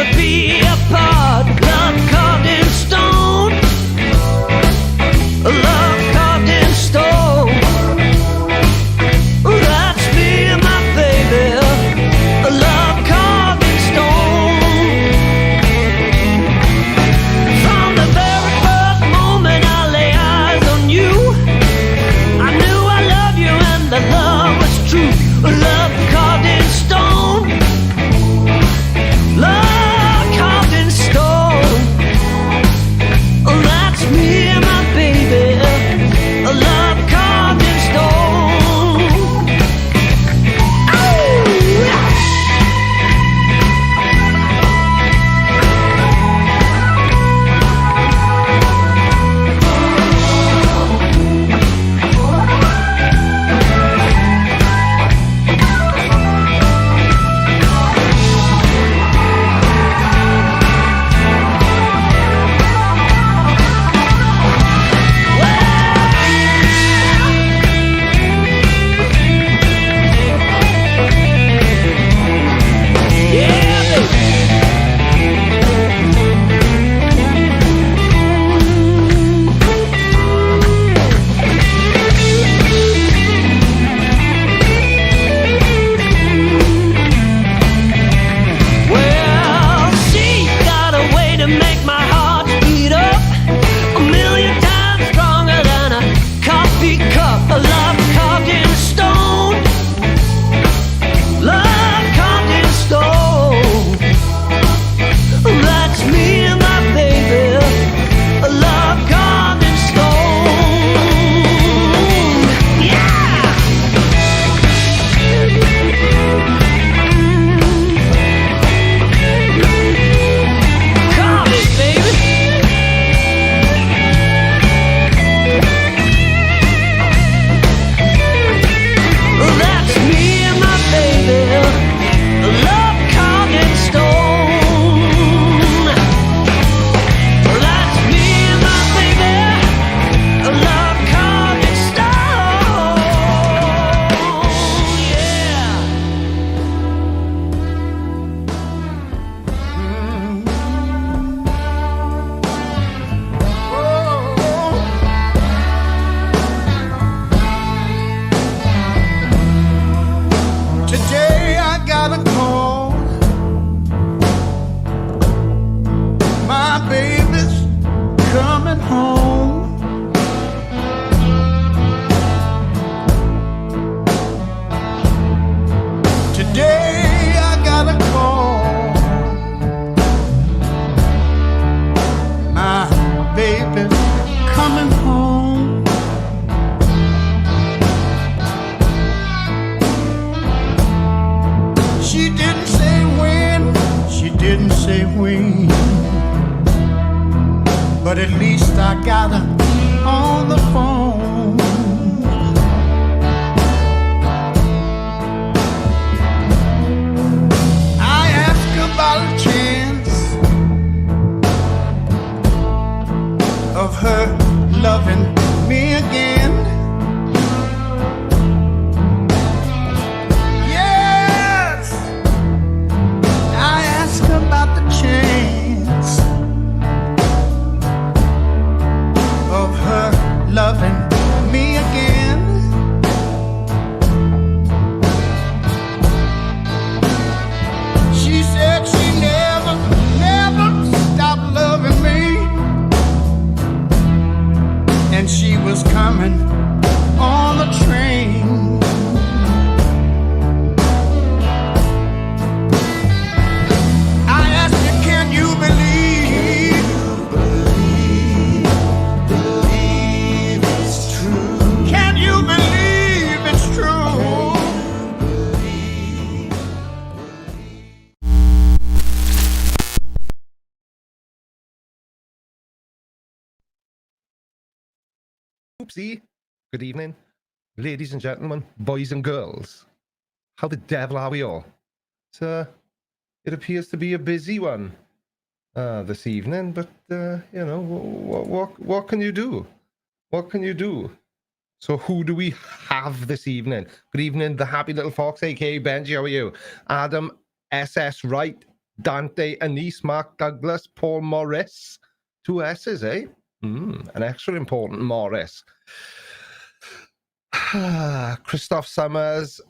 never be apart. Love carved in stone. Love carved in stone. That's me and my baby. Love carved in stone. From the very first moment I lay eyes on you, I knew I loved you and the love was true. Love carved in stone. Love carved in stone. That's me and my baby. Love carved in stone. Oh, yeah. Well, she got a way to make my heart beat up 1,000,000 times stronger than a coffee cup. A love carved in stone. Love carved in stone. That's me and my baby. A love carved in stone. Yeah. Carve it, baby. That's me and my baby. Love carved in stone. That's me and my baby. Love carved in stone. Yeah. Today I got a call. My baby's coming home. Today I got a call. My baby's coming home. She didn't say when, she didn't say when, but at least I got her on the phone. I asked about a chance of her loving me again. Yes, I asked about the chance of her loving me again. She said she never, never stopped loving me, and she was coming on the train. I asked her, can you believe it's true? Can you believe it's true? Oopsie. Good evening, ladies and gentlemen, boys and girls. How the devil are we all? So, it appears to be a busy one this evening, but, you know, what can you do? What can you do? So who do we have this evening? Good evening, the happy little fox, aka Benji. How are you? Adam SS Wright, Dante, Anise, Mark Douglas, Paul Morris. 2 S's, eh? An extra important Morris. Christoph Summers,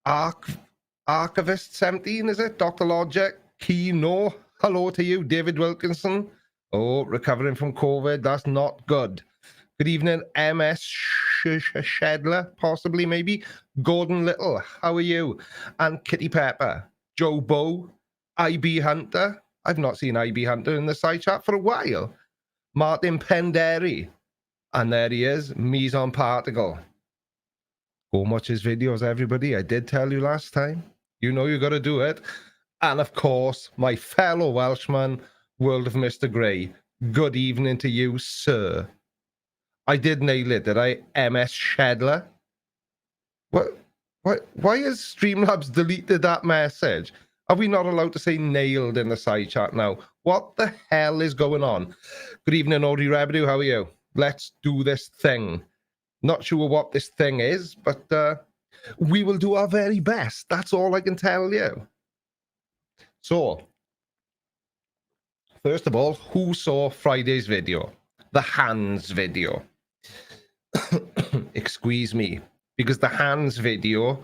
Archivist 17, is it? Dr. Logic, Kino. Hello to you, David Wilkinson. Oh, recovering from COVID. That's not good. Good evening, MS Shedler, possibly, maybe. Gordon Little, how are you? And Kitty Pepper, Joe Bow, IB Hunter. I've not seen IB Hunter in the side chat for a while. Martin Penderi. And there he is, Mise on Particle. Go and watch his videos, everybody. I did tell you last time. You know you got to do it. And of course, my fellow Welshman, World of Mr. Grey. Good evening to you, sir. I did nail it, did I? MS Shedler. What? Why has Streamlabs deleted that message? Are we not allowed to say nailed in the side chat now? What the hell is going on? Good evening, Audrey Rebedu. How are you? Let's do this thing. Not sure what this thing is, but we will do our very best. That's all I can tell you. So, first of all, who saw Friday's video? The hands video. Excuse me. Because the hands video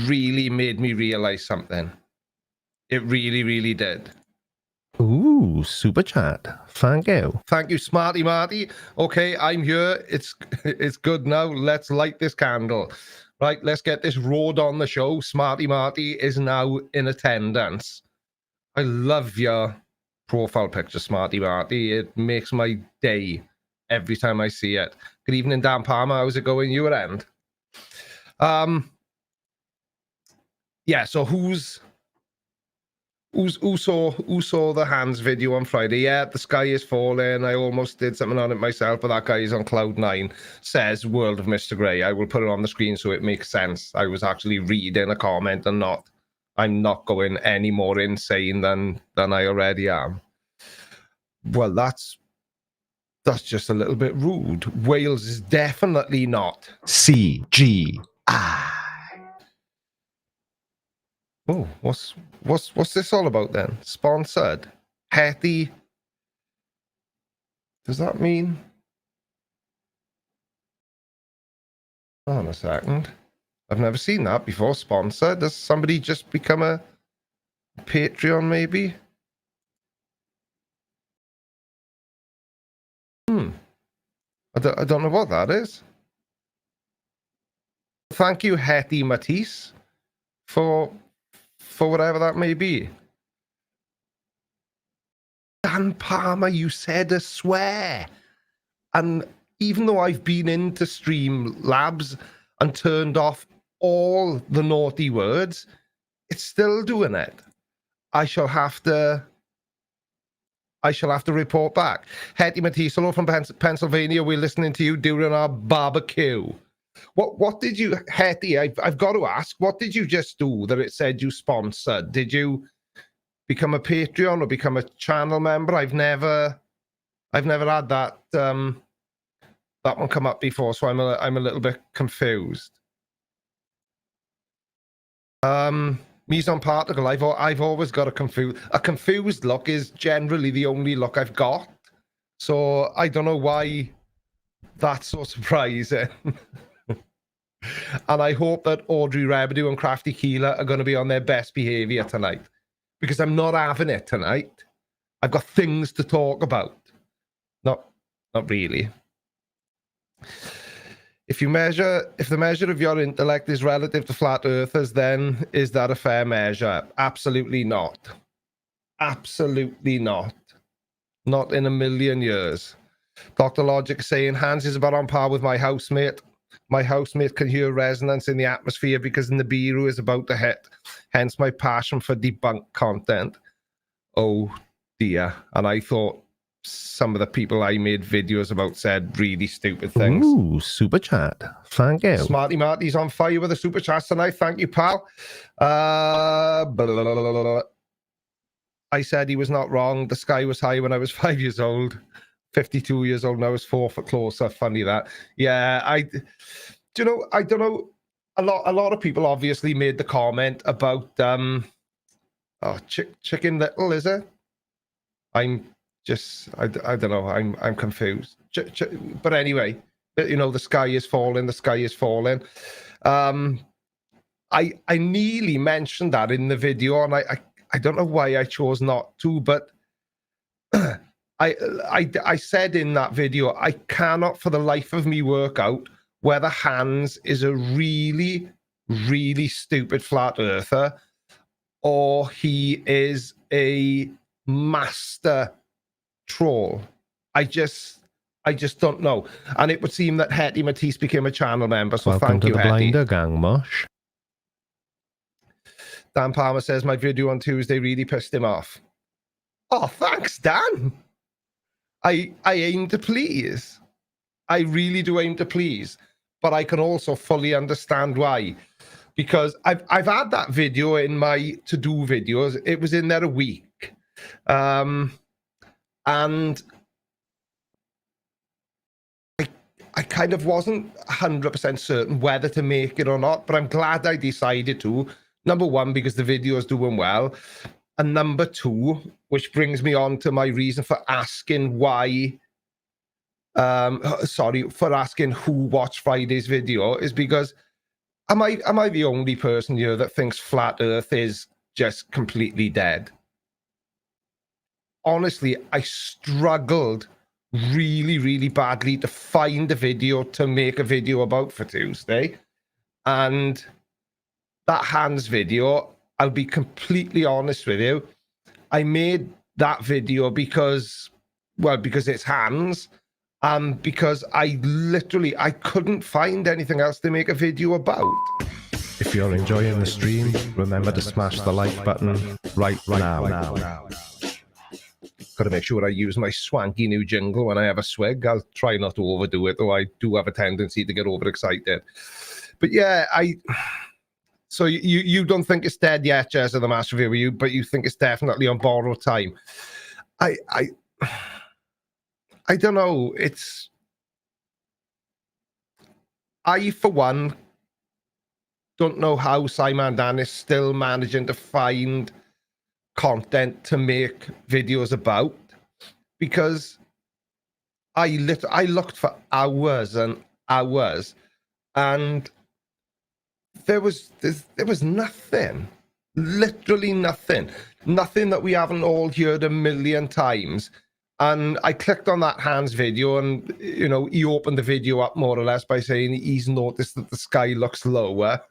really made me realize something. It really, really did. Ooh, super chat. Thank you. Thank you, Smarty Marty. Okay, I'm here. It's good now. Let's light this candle. Right, let's get this road on the show. Smarty Marty is now in attendance. I love your profile picture, Smarty Marty. It makes my day every time I see it. Good evening, Dan Palmer. How's it going? You end. Yeah, so who saw the hands video on Friday? Yeah, the sky is falling. I almost did something on it myself, but that guy is on cloud 9. Says World of Mr. Grey. I will put it on the screen so it makes sense. I was actually reading a comment and I'm not going any more insane than I already am. Well, that's just a little bit rude. Wales is definitely not CGI. Oh, what's this all about then? Sponsored? Hetty? Does that mean? Hold on a second. I've never seen that before. Sponsored? Does somebody just become a Patreon maybe? I don't know what that is. Thank you, Hetty Matisse, for whatever that may be. Dan Palmer, you said a swear. And even though I've been into Streamlabs and turned off all the naughty words, it's still doing it. I shall have to report back. Hetty Matisse, hello from Pennsylvania. We're listening to you during our barbecue. What did you, Hetty, I've got to ask, what did you just do that it said you sponsored? Did you become a Patreon or become a channel member? I've never had that that one come up before, so I'm a little bit confused. Mise on Particle, I've always got a confused look is generally the only look I've got. So I don't know why that's so surprising. And I hope that Audrey Rebedu and Crafty Keeler are going to be on their best behavior tonight, because I'm not having it tonight. I've got things to talk about. Not really. If the measure of your intellect is relative to flat earthers, then is that a fair measure? Absolutely not. Absolutely not. Not in a million years. Dr. Logic saying, Hans is about on par with my housemate. My housemate can hear resonance in the atmosphere because Nibiru is about to hit. Hence my passion for debunked content. Oh dear. And I thought some of the people I made videos about said really stupid things. Ooh, super chat. Thank you. Smarty Marty's on fire with a super chat tonight. Thank you, pal. I said he was not wrong. The sky was high when I was 5 years old. 52 years old now is 4 foot closer. Funny that. Yeah, I don't know. A lot of people obviously made the comment about Oh, Chicken Little, is it? I'm just, I don't know. I'm confused. But anyway, you know, the sky is falling. The sky is falling. I nearly mentioned that in the video, and I don't know why I chose not to, but I said in that video, I cannot for the life of me work out whether Hans is a really, really stupid flat earther or he is a master troll. I just don't know. And it would seem that Hetty Matisse became a channel member, so Welcome thank to you, the Hetty. Blinder Gang, Mush. Dan Palmer says my video on Tuesday really pissed him off. Oh, thanks, Dan. I aim to please. I really do aim to please, but I can also fully understand why. Because I've had that video in my to-do videos. It was in there a week. And I kind of wasn't 100% certain whether to make it or not, but I'm glad I decided to. Number one, because the video is doing well. And number two, which brings me on to my reason for asking why, for asking who watched Friday's video, is because am I the only person here that thinks flat Earth is just completely dead? Honestly, I struggled really, really badly to find a video to make a video about for Tuesday. And that Hans video, I'll be completely honest with you, I made that video because it's Hans, and because I couldn't find anything else to make a video about. If you're enjoying the stream, remember to smash the like button right now. Got to make sure I use my swanky new jingle when I have a swig. I'll try not to overdo it, though I do have a tendency to get overexcited. But yeah, so you don't think it's dead yet, Jez, of the Master Review, but you think it's definitely on borrowed time. I don't know. I, for one, don't know how Simon Dan is still managing to find content to make videos about, because I looked for hours and hours, and there was nothing, literally nothing that we haven't all heard a million times. And I clicked on that Hans video, and you know, he opened the video up more or less by saying he's noticed that the sky looks lower.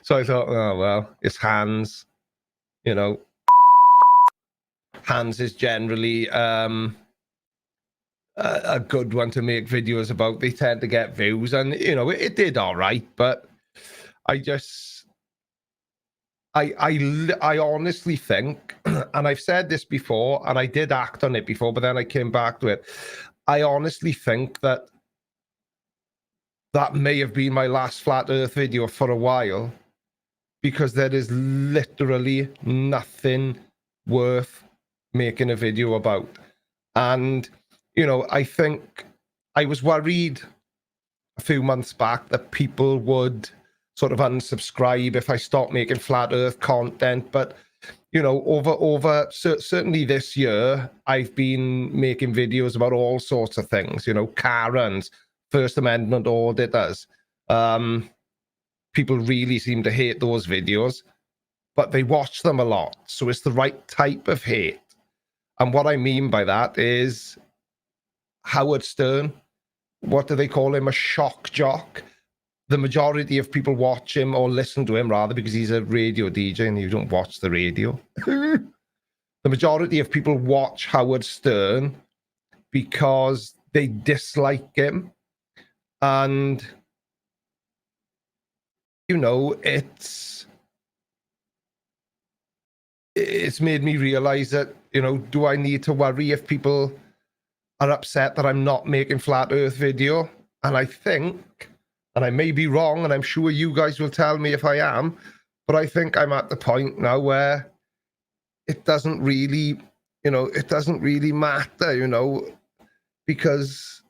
So I thought, oh well, it's Hans. You know, Hans is generally a good one to make videos about. They tend to get views, and you know, it did all right. But I honestly think, and I've said this before, and I did act on it before, but then I came back to it. I honestly think that may have been my last Flat Earth video for a while, because there is literally nothing worth making a video about. And, you know, I think I was worried a few months back that people would sort of unsubscribe if I stopped making flat earth content. But, you know, certainly this year, I've been making videos about all sorts of things, you know, Karens, First Amendment auditors. People really seem to hate those videos, but they watch them a lot. So it's the right type of hate. And what I mean by that is Howard Stern. What do they call him? A shock jock. The majority of people watch him, or listen to him rather, because he's a radio DJ and you don't watch the radio. The majority of people watch Howard Stern because they dislike him. And, you know, it's made me realize that, you know, do I need to worry if people are upset that I'm not making flat earth video? And I think, and I may be wrong, and I'm sure you guys will tell me if I am, but I think I'm at the point now where it doesn't really, you know, it doesn't really matter, you know, because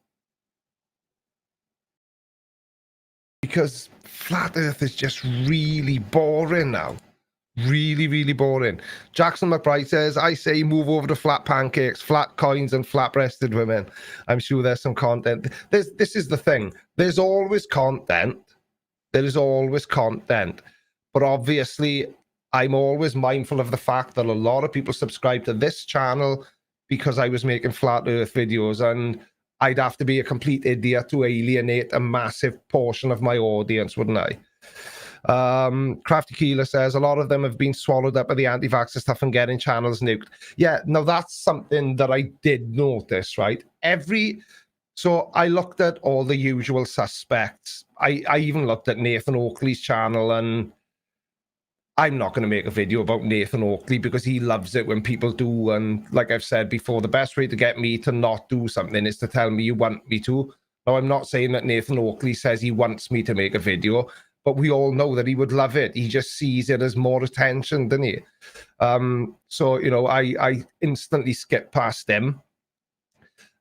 flat earth is just really boring now. Really, really boring. Jackson McBride says, I say move over to flat pancakes, flat coins, and flat-breasted women. I'm sure there's some content. This is the thing. There's always content. There is always content. But obviously, I'm always mindful of the fact that a lot of people subscribe to this channel because I was making flat earth videos, and I'd have to be a complete idiot to alienate a massive portion of my audience, wouldn't I? Crafty Keeler says a lot of them have been swallowed up by the anti-vaxxer stuff and getting channels nuked. Yeah, now that's something that I did notice, right? So I looked at all the usual suspects. I even looked at Nathan Oakley's channel, and I'm not going to make a video about Nathan Oakley because he loves it when people do. And like I've said before, the best way to get me to not do something is to tell me you want me to. Now, I'm not saying that Nathan Oakley says he wants me to make a video, but we all know that he would love it. He just sees it as more attention, doesn't he? So, you know, I instantly skipped past him.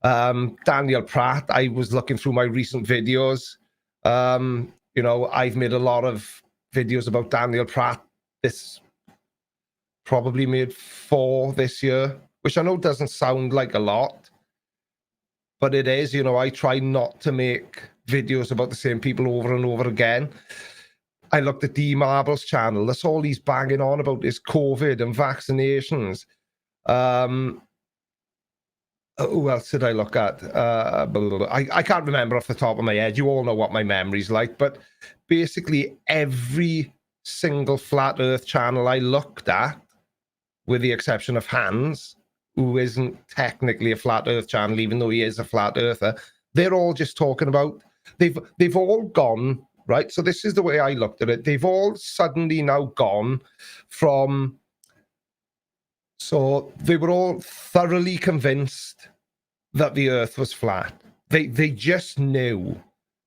Daniel Pratt, I was looking through my recent videos. You know, I've made a lot of videos about Daniel Pratt. This probably made 4 this year, which I know doesn't sound like a lot, but it is. You know, I try not to make videos about the same people over and over again. I looked at D Marble's channel. That's all he's banging on about is COVID and vaccinations. Who else did I look at? I can't remember off the top of my head. You all know what my memory's like, but basically every single flat earth channel I looked at, with the exception of Hans, who isn't technically a flat earth channel, even though he is a flat earther, they're all just talking about, they've all gone, right? So this is the way I looked at it. They've all suddenly now gone from, so they were all thoroughly convinced that the earth was flat. They just knew.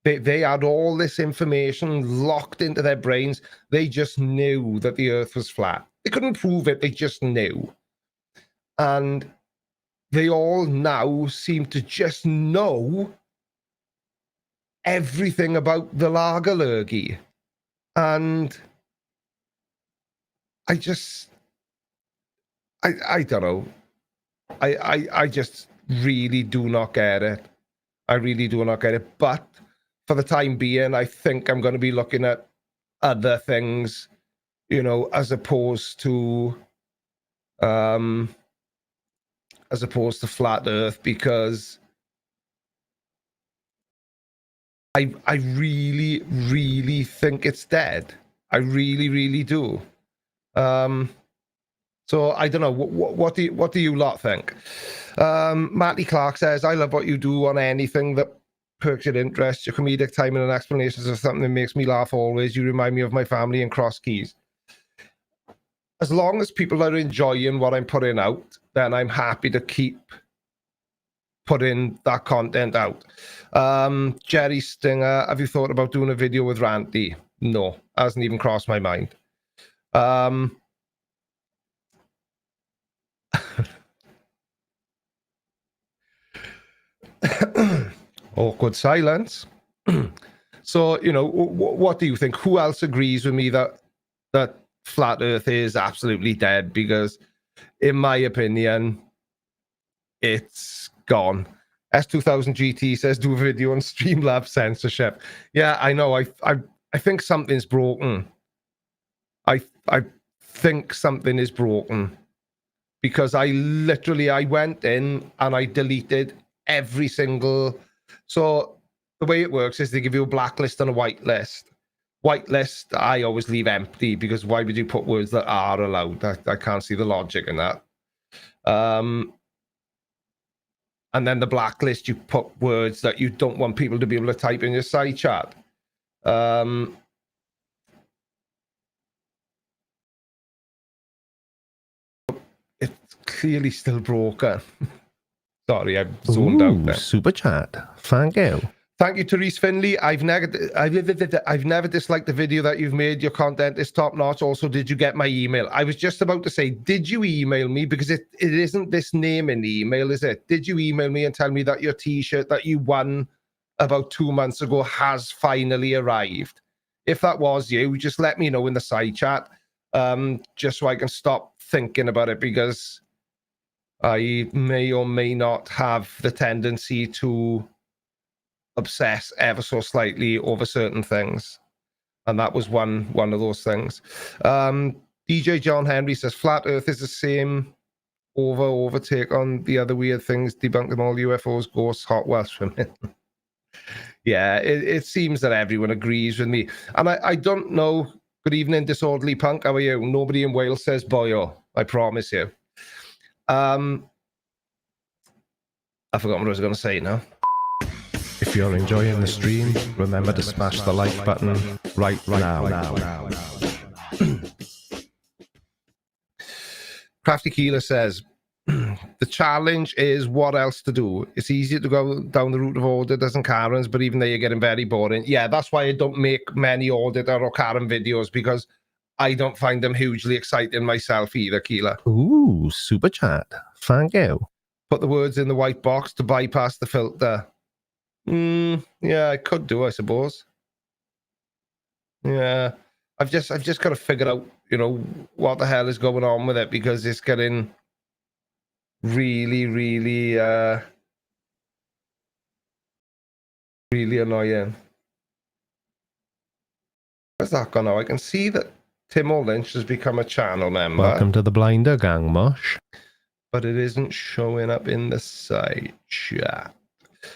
They had all this information locked into their brains. They just knew that the earth was flat. They couldn't prove it. They just knew. And they all now seem to just know everything about the Lagerlurgy. And I don't know. I just really do not get it. I really do not get it. But for the time being, I think I'm going to be looking at other things, you know, as opposed to flat earth, because I really, really think it's dead. I really, really do. So I don't know. What do you lot think? Matty Clark says, I love what you do on anything that perks your interest. Your comedic timing and explanations of something that makes me laugh always. You remind me of my family and Cross Keys. As long as people are enjoying what I'm putting out, then I'm happy to keep putting that content out. Jerry Stinger, have you thought about doing a video with Ranty? No, hasn't even crossed my mind. Awkward silence. So, you know, what do you think? Who else agrees with me that flat earth is absolutely dead? Because in my opinion, it's gone. S2000 GT says, do a video on Streamlabs censorship. Yeah, I know. I think something's broken. I think something is broken, because I went in and I deleted every single. So the way it works is they give you a blacklist and a whitelist. Whitelist, I always leave empty, because why would you put words that are allowed? I can't see the logic in that. And then the blacklist, you put words that you don't want people to be able to type in your side chat. It's clearly still broken. Sorry, I've zoned out there. Super chat. Thank you. Thank you, Therese Finley. I've never disliked the video that you've made. Your content is top notch. Also, did you get my email? I was just about to say, did you email me? Because it isn't this name in the email, is it? Did you email me and tell me that your t-shirt that you won about 2 months ago has finally arrived? If that was you, just let me know in the side chat. just so I can stop thinking about it, because I may or may not have the tendency to obsess ever so slightly over certain things, and that was one of those things. DJ John Henry says flat Earth is the same overtake on the other weird things, debunk them all: UFOs, ghosts, hot Welsh women. Yeah, it seems that everyone agrees with me, and I don't know. Good evening, Disorderly Punk. How are you? Nobody in Wales says boyo. I promise you. I forgot what I was going to say now. If you're enjoying the stream, remember to smash the like button right now. Crafty Keeler says, the challenge is what else to do. It's easier to go down the route of auditors and Karens, but even there you're getting very boring. Yeah, that's why I don't make many auditor or Karen videos, because I don't find them hugely exciting myself either, Keeler. Ooh, super chat. Thank you. Put the words in the white box to bypass the filter. Yeah, I could do, I suppose. Yeah, I've just got to figure out, what the hell is going on with it, because it's getting really, really, really annoying. Where's that gone now? I can see that Tim Lynch has become a channel member. Welcome to the Blinder Gang, Mosh. But it isn't showing up in the side chat.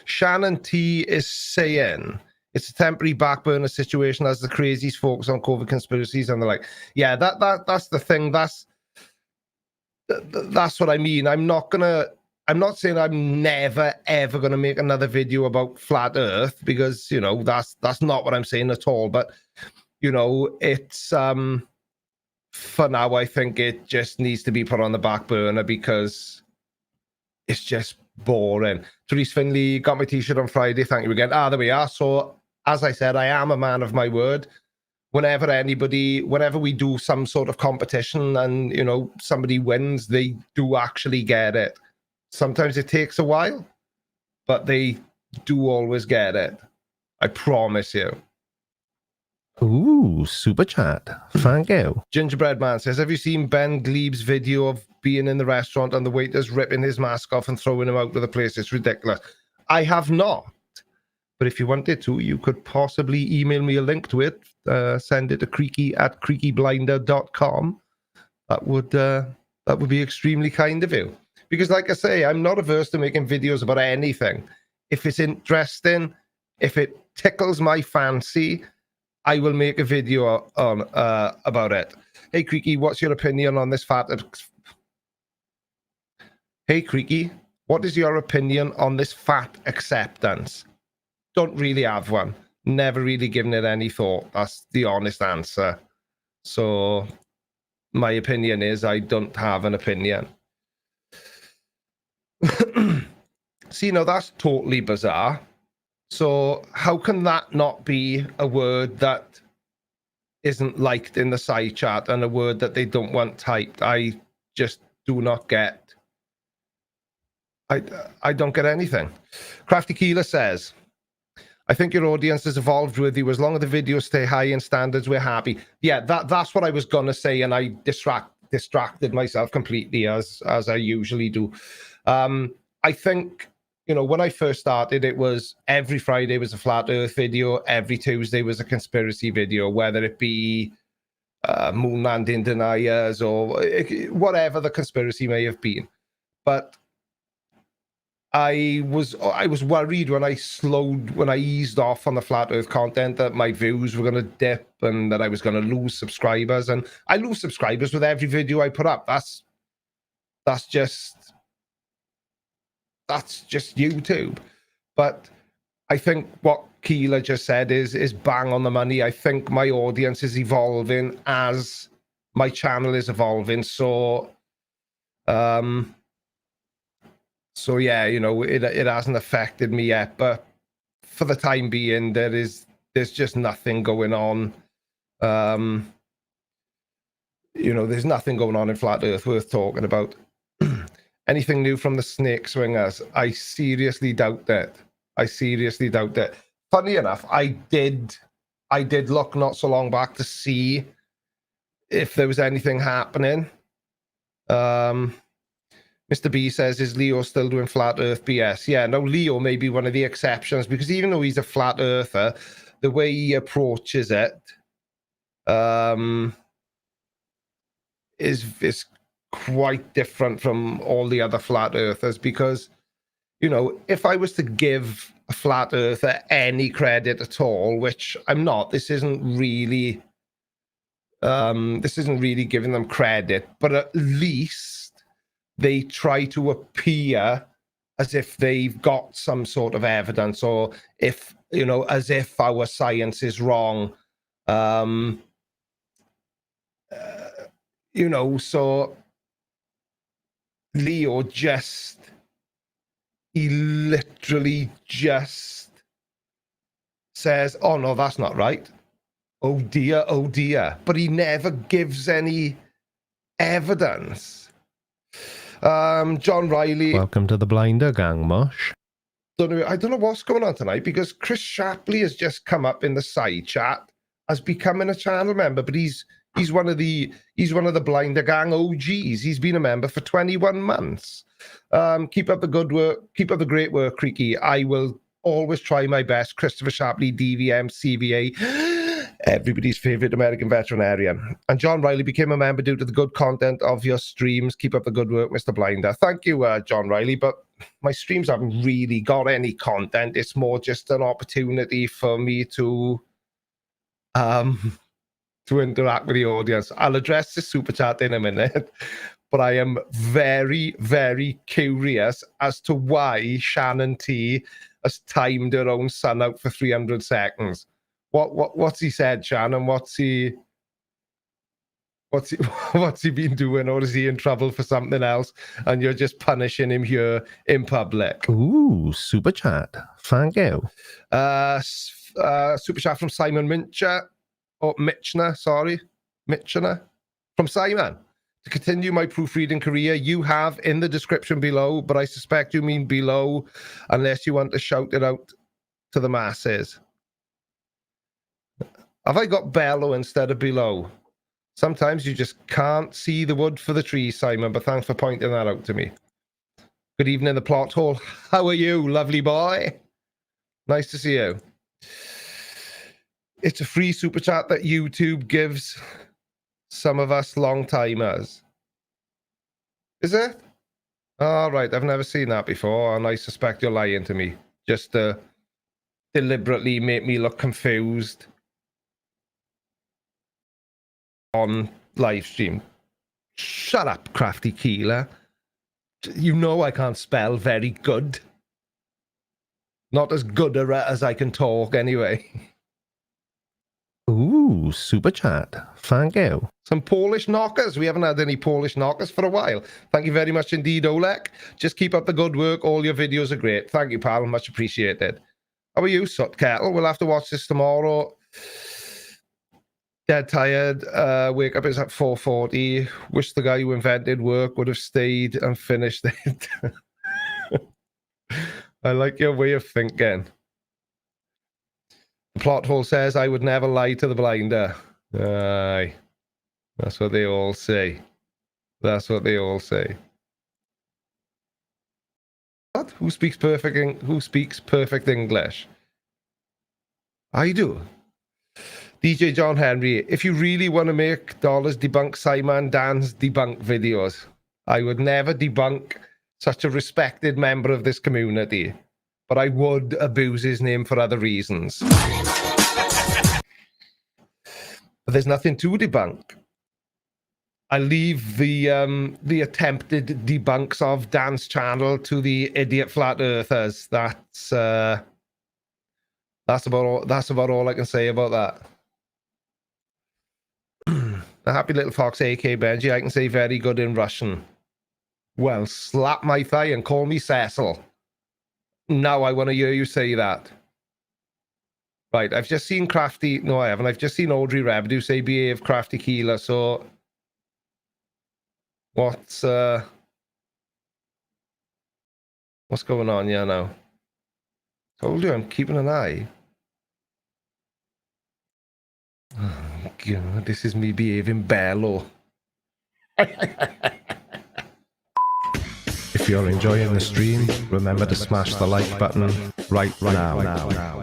Shannon T is saying it's a temporary back burner situation as the crazies focus on COVID conspiracies, and they're like, yeah, that's the thing. That's what I mean. I'm not saying I'm never ever gonna make another video about flat Earth, because that's not what I'm saying at all. But it's for now, I think it just needs to be put on the back burner because it's just boring. Therese Finley got my t-shirt on Friday. Thank you again. There we are. So as I said, I am a man of my word. Whenever we do some sort of competition and, somebody wins, they do actually get it. Sometimes it takes a while, but they do always get it. I promise you. Ooh, super chat. Thank you. Gingerbread Man says, have you seen Ben Glebe's video of being in the restaurant and the waiters ripping his mask off and throwing him out of the place? It's ridiculous. I have not. But if you wanted to, you could possibly email me a link to it. Send it to creaky@creakyblinder.com. That would be extremely kind of you. Because like I say, I'm not averse to making videos about anything. If it's interesting, if it tickles my fancy, I will make a video on about it. Hey Creaky, what's your opinion on this fat? Hey Creaky, what is your opinion on this fat acceptance? Don't really have one. Never really given it any thought. That's the honest answer. So my opinion is I don't have an opinion. See, now that's totally bizarre. So how can that not be a word that isn't liked in the side chat and a word that they don't want typed? I just do not get. I don't get anything. Crafty Keeler says, I think your audience has evolved with you. As long as the videos stay high in standards, we're happy. Yeah, that's what I was going to say, and I distracted myself completely, as I usually do. I think, when I first started, it was every Friday was a flat Earth video. Every Tuesday was a conspiracy video, whether it be moon landing deniers or whatever the conspiracy may have been. But I was worried when I eased off on the flat Earth content that my views were going to dip and that I was going to lose subscribers. And I lose subscribers with every video I put up. That's just YouTube. But I think what Keeler just said is bang on the money. I think my audience is evolving as my channel is evolving. So yeah, it hasn't affected me yet, but for the time being, there's just nothing going on. There's nothing going on in flat Earth worth talking about. Anything new from the snake swingers? I seriously doubt that. Funny enough, I did look not so long back to see if there was anything happening. Mr. B says, is Leo still doing flat earth BS? Yeah, no, Leo may be one of the exceptions, because even though he's a flat earther, the way he approaches it is quite different from all the other flat earthers. Because, you know, if I was to give a flat earther any credit at all, which I'm not, this isn't really giving them credit, but at least they try to appear as if they've got some sort of evidence, or if, you know, as if our science is wrong. You know, so Leo he literally just says, oh no, that's not right. Oh dear, oh dear. But he never gives any evidence. John Riley. Welcome to the Blinder Gang, Mosh. I don't know what's going on tonight, because Chris Shapley has just come up in the side chat as becoming a channel member, but he's one of the Blinder Gang OGs. He's been a member for 21 months. Keep up the good work. Keep up the great work, Creaky. I will always try my best. Christopher Shapley, DVM, CVA. Everybody's favorite American veterinarian. And John Riley became a member due to the good content of your streams. Keep up the good work, Mr. Blinder. Thank you, John Riley. But my streams haven't really got any content. It's more just an opportunity for me to interact with the audience. I'll address the super chat in a minute, but I am very, very curious as to why Shannon T has timed her own son out for 300 seconds. What's he said, Shannon? What's he been doing, or is he in trouble for something else and you're just punishing him here in public? Ooh, super chat. Thank you. Super chat from Simon Mitchner, from Simon. To continue my proofreading career, you have in the description below, but I suspect you mean below, unless you want to shout it out to the masses. Have I got bellow instead of below? Sometimes you just can't see the wood for the trees, Simon, but thanks for pointing that out to me. Good evening, the plot hole. How are you, lovely boy? Nice to see you. It's a free super chat that YouTube gives some of us long-timers. Is it? All right, I've never seen that before, and I suspect you're lying to me, just to deliberately make me look confused on live stream. Shut up, Crafty Keeler. You know I can't spell very good. Not as good as I can talk, anyway. Ooh, super chat. Thank you. Some Polish knockers. We haven't had any Polish knockers for a while. Thank you very much indeed, Oleg. Just keep up the good work. All your videos are great. Thank you, pal. Much appreciated. How are you, Sut Kettle? We'll have to watch this tomorrow. Dead tired. Wake up is at 4:40. Wish the guy who invented work would have stayed and finished it. I like your way of thinking. The plot hole says I would never lie to the blinder. Aye. That's what they all say. That's what they all say. What? Who speaks perfect English? I do. DJ John Henry, if you really want to make dollars, debunk Simon Dan's debunk videos. I would never debunk such a respected member of this community, but I would abuse his name for other reasons. But there's nothing to debunk. I leave the attempted debunks of Dan's channel to the idiot flat earthers. That's about all I can say about that. A happy little fox, AK Benji. I can say very good in Russian. Well, slap my thigh and call me Cecil. Now I want to hear you say that. Right, I've just seen Crafty... No, I haven't. I've just seen Audrey Revenue say behave Crafty Keeler, so... What's going on here now? Told you I'm keeping an eye. God, this is me behaving bellow. If you're enjoying the stream, remember to smash the like button right now.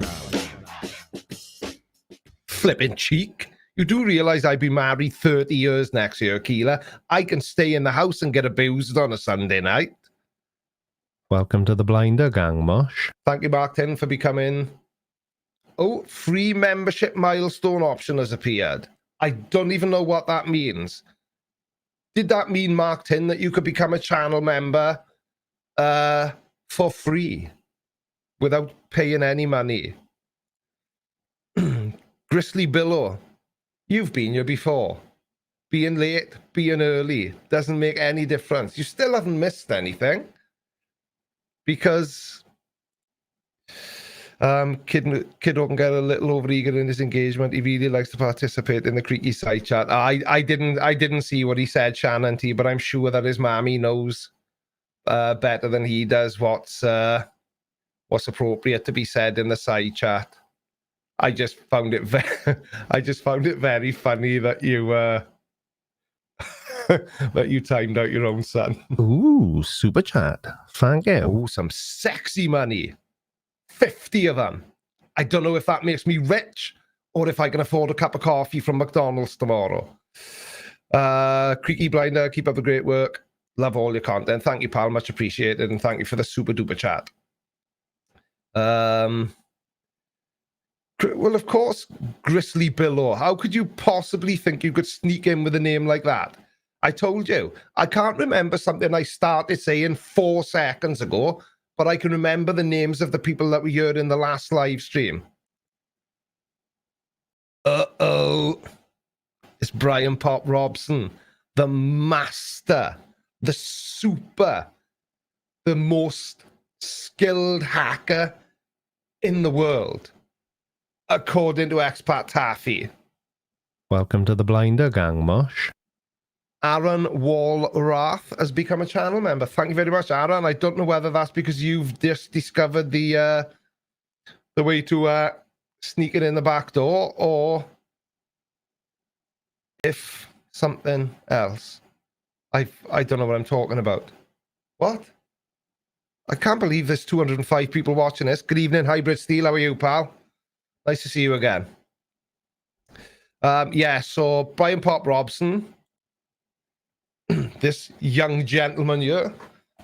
Flipping cheek. You do realise I've been married 30 years next year, Keela. I can stay in the house and get abused on a Sunday night. Welcome to the Blinder Gang, Mosh. Thank you, Mark 10, for becoming... Oh, free membership milestone option has appeared. I don't even know what that means. Did that mean, Mark 10, that you could become a channel member for free without paying any money? Grizzly Billow, you've been here before. Being late, being early, doesn't make any difference. You still haven't missed anything. Because Kid can get a little overeager in his engagement. He really likes to participate in the creaky side chat. I didn't see what he said, Shannon T, but I'm sure that his mammy knows better than he does what's appropriate to be said in the side chat. I just found it very funny that you that you timed out your own son. Ooh, super chat. Thank you. Oh, some sexy money. 50 of them. I don't know if that makes me rich or if I can afford a cup of coffee from McDonald's tomorrow. Creaky Blinder, keep up the great work. Love all your content. Thank you, pal. Much appreciated. And thank you for the super duper chat. Well, of course, Grizzly Billow. How could you possibly think you could sneak in with a name like that? I told you. I can't remember something I started saying 4 seconds ago, but I can remember the names of the people that we heard in the last live stream. Uh-oh. It's Brian Pop Robson, the master, the super, the most skilled hacker in the world, according to Expat Taffy. Welcome to the Blinder Gang, Mosh. Aaron Walrath has become a channel member. Thank you very much, Aaron. I don't know whether that's because you've just discovered the way to sneak it in the back door, or if something else. I don't know what I'm talking about. What? I can't believe there's 205 people watching this. Good evening, Hybrid Steel. How are you, pal? Nice to see you again. Yeah, so Brian Pop Robson, this young gentleman here,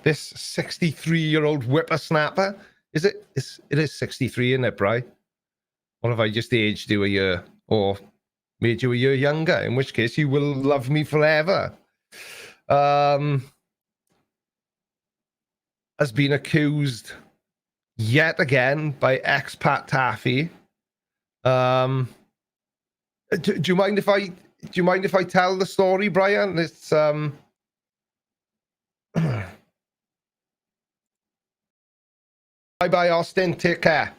this 63-year-old whippersnapper. It is 63, isn't it, Bri? Or have I just aged you a year or made you a year younger? In which case, you will love me forever. Has been accused yet again by Expat Taffy. Do you mind if I tell the story, Brian? It's bye Austin, take care.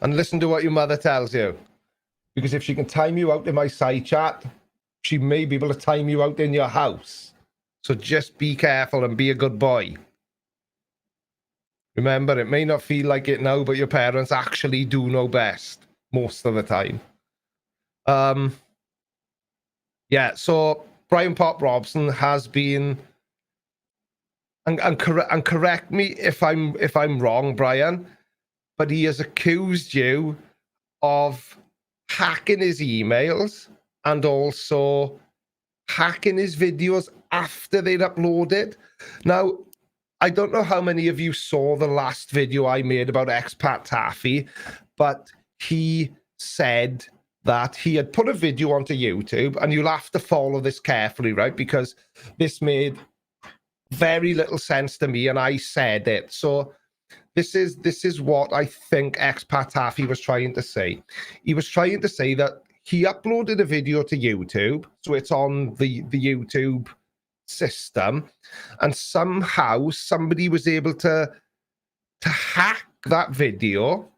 And listen to what your mother tells you. Because if she can time you out in my side chat, she may be able to time you out in your house. So just be careful and be a good boy. Remember, it may not feel like it now, but your parents actually do know best most of the time. Yeah, so Brian Pop Robson has been, and correct me if I'm wrong, Brian, but he has accused you of hacking his emails and also hacking his videos after they'd uploaded. Now, I don't know how many of you saw the last video I made about Expat Taffy, but he said that he had put a video onto YouTube, and you'll have to follow this carefully, right? Because this made very little sense to me, and I said it. So this is what I think Expat Taffy was trying to say. He was trying to say that he uploaded a video to YouTube, so it's on the YouTube system, and somehow somebody was able to hack that video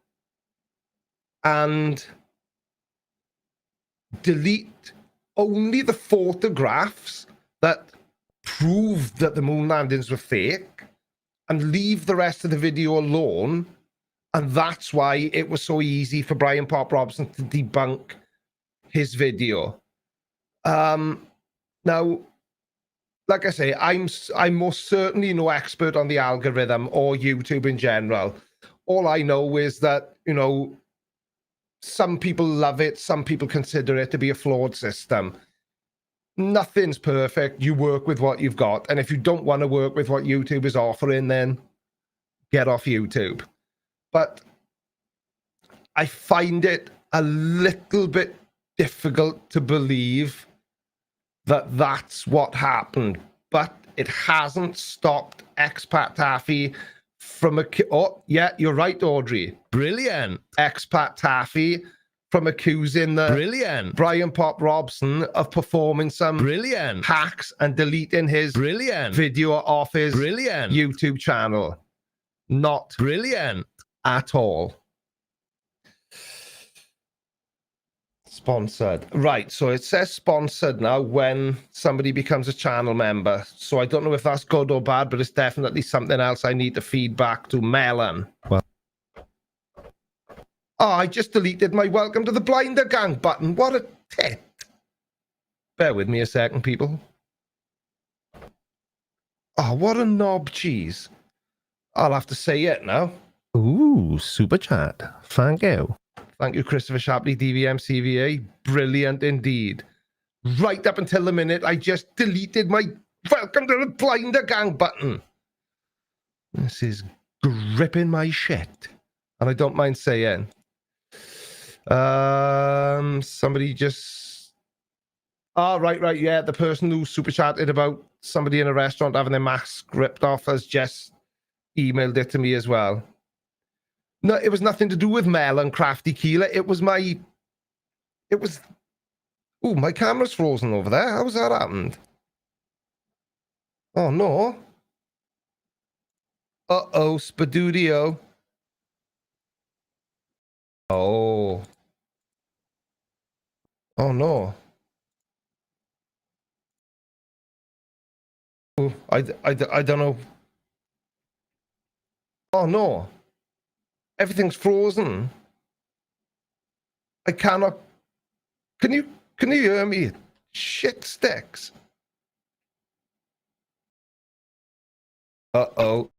and delete only the photographs that proved that the moon landings were fake and leave the rest of the video alone. And that's why it was so easy for Brian Pop Robson to debunk his video. Now, like I say, I'm most certainly no expert on the algorithm or YouTube in general. All I know is that, you know, some people love it, some people consider it to be a flawed system. Nothing's perfect. You work with what you've got. And if you don't want to work with what YouTube is offering, then get off YouTube. But I find it a little bit difficult to believe that that's what happened. But it hasn't stopped Expat Taffy from oh, yeah, you're right, Audrey. Brilliant. Expat Taffy from accusing the brilliant Brian Pop Robson of performing some brilliant hacks and deleting his brilliant video off his brilliant YouTube channel. Not brilliant at all. Sponsored. Right, so it says sponsored now when somebody becomes a channel member. So I don't know if that's good or bad, but it's definitely something else I need to feed back to Melon. Well, oh, I just deleted my welcome to the Blinder Gang button. What a tit. Bear with me a second, people. Oh, what a knob cheese. I'll have to say it now. Ooh, super chat. Thank you. Thank you, Christopher Shapley, DVM CVA. Brilliant indeed. Right up until the minute I just deleted my welcome to the Blinder Gang button. This is gripping my shit. And I don't mind saying. Somebody just... Oh, right, yeah. The person who super chatted about somebody in a restaurant having their mask ripped off has just emailed it to me as well. No, it was nothing to do with Mel and Crafty Keeler. It was... Oh, my camera's frozen over there. How's that happened? Oh, no. Uh-oh, Spadudio. Oh. Oh, no. Oh, I don't know. Oh, no. Everything's frozen. I cannot... Can you hear me? Shit sticks. Uh-oh.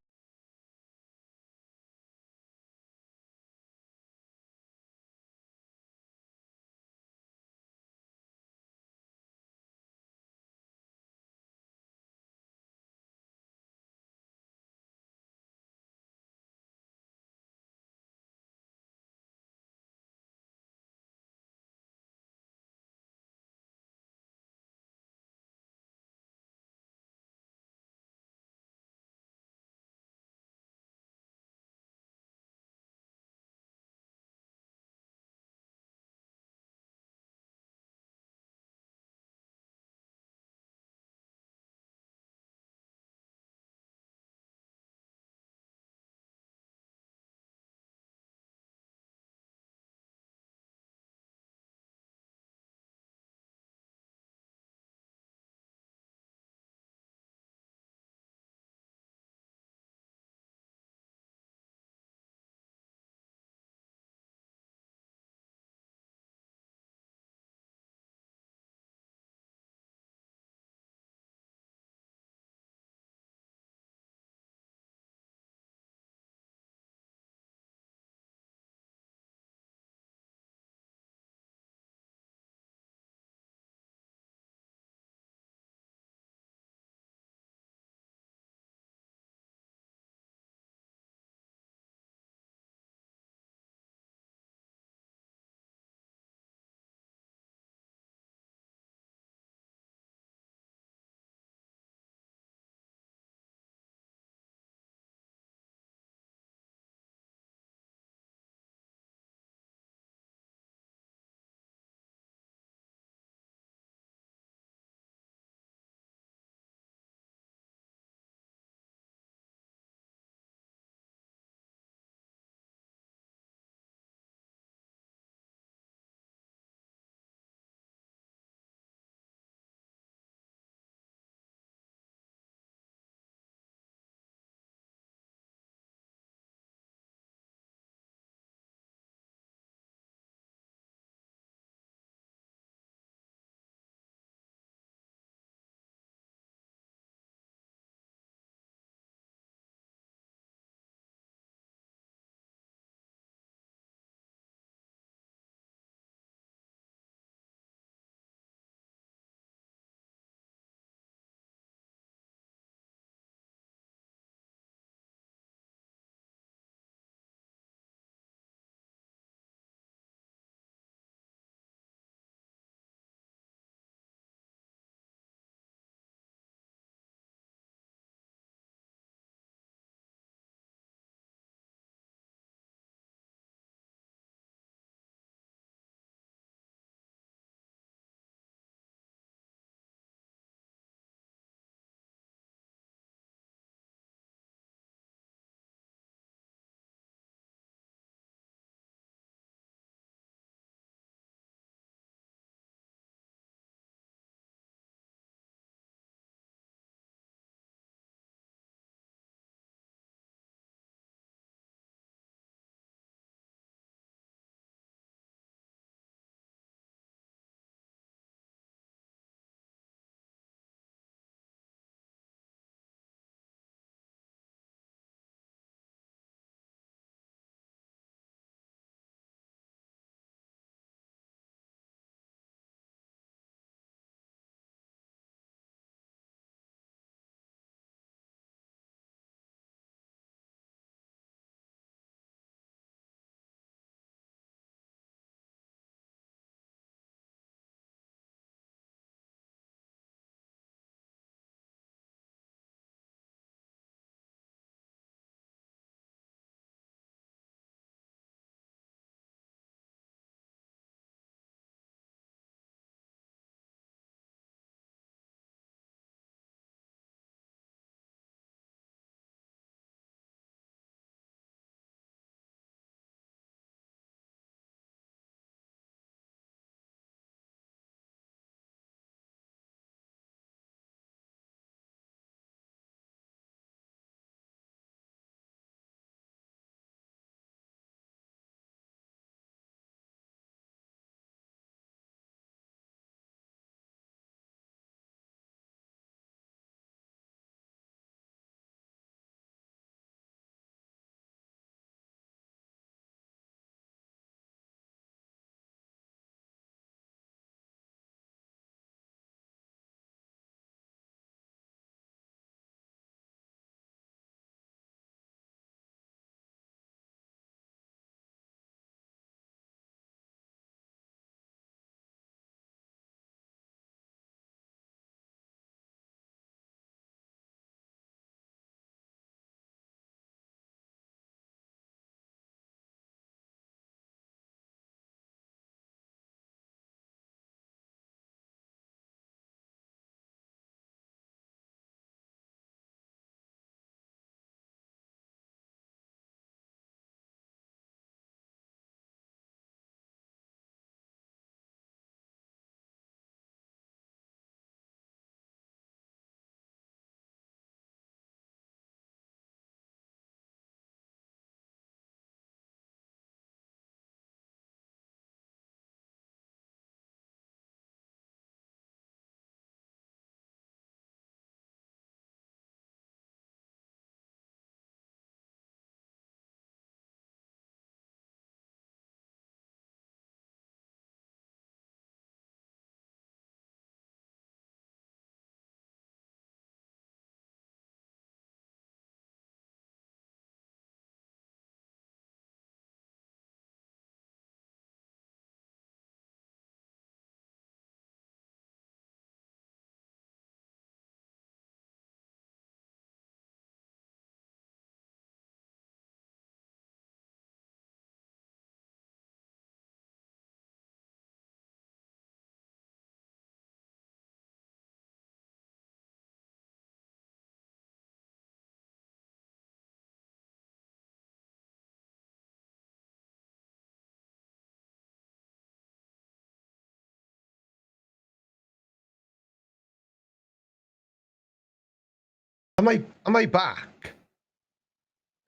Am I back?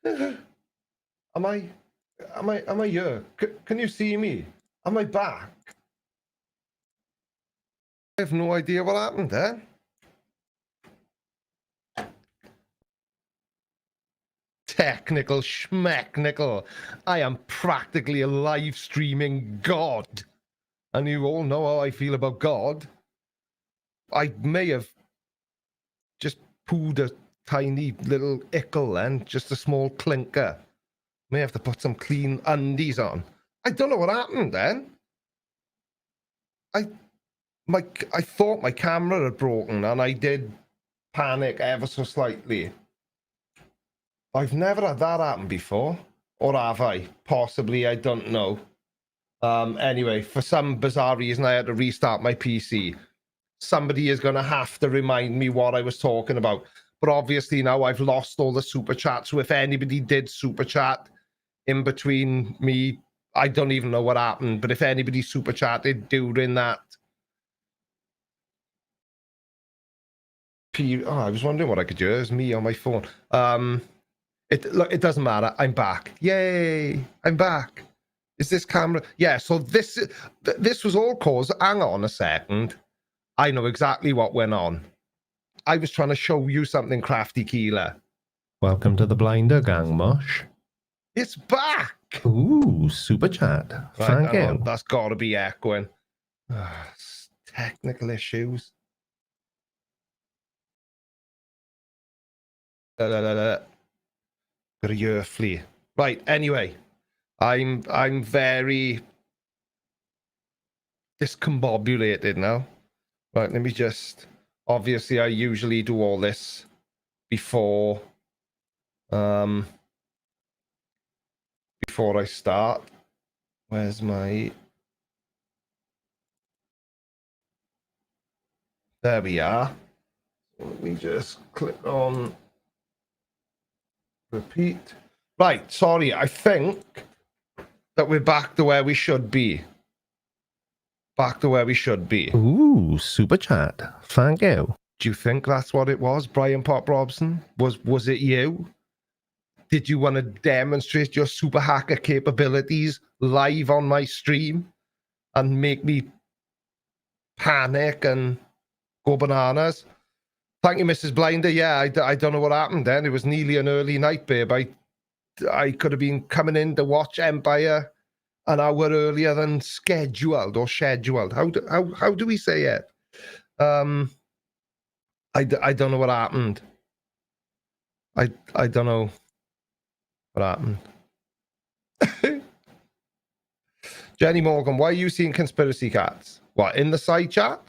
Am I here? Can you see me? Am I back? I have no idea what happened there. Technical schmechnical. I am practically a live streaming god. And you all know how I feel about God. I may have just pooed a tiny little ickle then, just a small clinker. May have to put some clean undies on. I don't know what happened then. I thought my camera had broken and I did panic ever so slightly. I've never had that happen before. Or have I? Possibly, I don't know. Anyway, for some bizarre reason, I had to restart my PC. Somebody is going to have to remind me what I was talking about. But obviously now I've lost all the super chats. So if anybody did super chat in between me, I don't even know what happened. But if anybody super chatted during that, I was wondering what I could do. It was me on my phone. Look, it doesn't matter. I'm back. Yay! I'm back. Is this camera? Yeah. So this was all caused. Hang on a second. I know exactly what went on. I was trying to show you something, Crafty Keeler. Welcome to the Blinder Gang, Mosh. It's back. Ooh, super chat. Right, Thank hang on. you. That's got to be echoing. Technical issues. Got a year flea. Right. Anyway, I'm very discombobulated now. Right. Let me just. Obviously, I usually do all this before I start. Where's my... There we are. Let me just click on repeat. Right, sorry, I think that we're back to where we should be. Back to where we should be. Ooh, super chat. Thank you. Do you think that's what it was, Brian Pop Robson? Was it you? Did you want to demonstrate your super hacker capabilities live on my stream and make me panic and go bananas? Thank you, Mrs. Blinder. Yeah, I don't know what happened then. It was nearly an early night, babe. I could have been coming in to watch Empire an hour earlier than scheduled or scheduled. How do we say it? I don't know what happened. I don't know what happened. Jenny Morgan, why are you seeing conspiracy cats? What, in the side chat?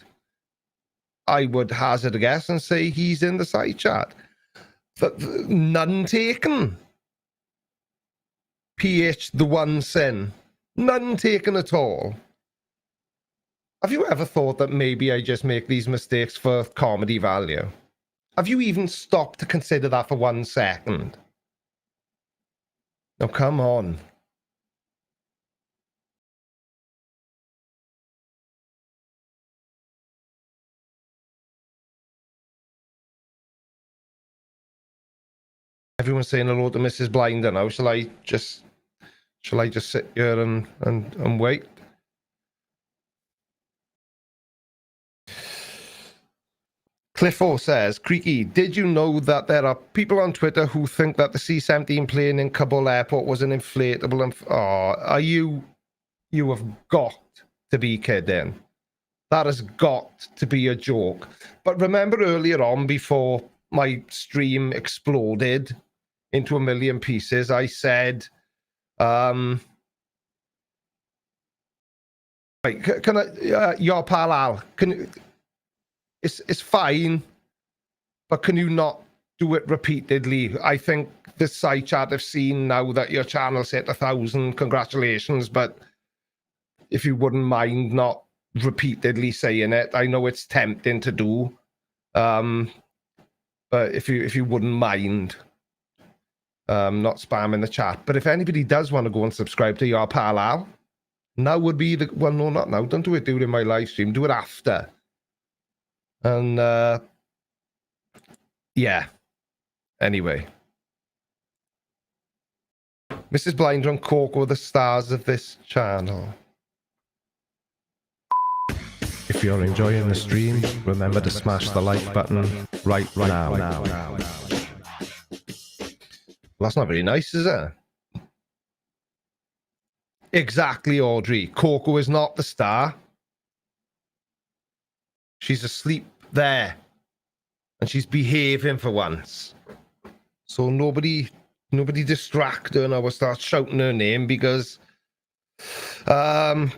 I would hazard a guess and say he's in the side chat. None taken. PH the one sin. None taken at all. Have you ever thought that maybe I just make these mistakes for comedy value? Have you even stopped to consider that for 1 second? No, come on. Everyone's saying hello to Mrs. Blinder now. Shall I just sit here and wait? Cliffo says, Creaky, did you know that there are people on Twitter who think that the C-17 plane in Kabul airport was an inflatable? You have got to be kidding. That has got to be a joke. But remember earlier on, before my stream exploded into a million pieces, I said, right, can I, your pal Al, it's fine, but can you not do it repeatedly? I think the side chat have seen now that your channel's hit 1,000. Congratulations, but if you wouldn't mind not repeatedly saying it, I know it's tempting to do, but if you wouldn't mind not spamming the chat. But if anybody does want to go and subscribe to your pal Al, now would be the... Well, no, not now. Don't do it during my live stream. Do it after. And, yeah. Anyway. Mrs. Blinder and Coco are the stars of this channel. If you're enjoying the stream, remember to smash the like button right now. That's not very nice, is it? Exactly, Audrey. Coco is not the star. She's asleep there. And she's behaving for once. So nobody distract her and I will start shouting her name because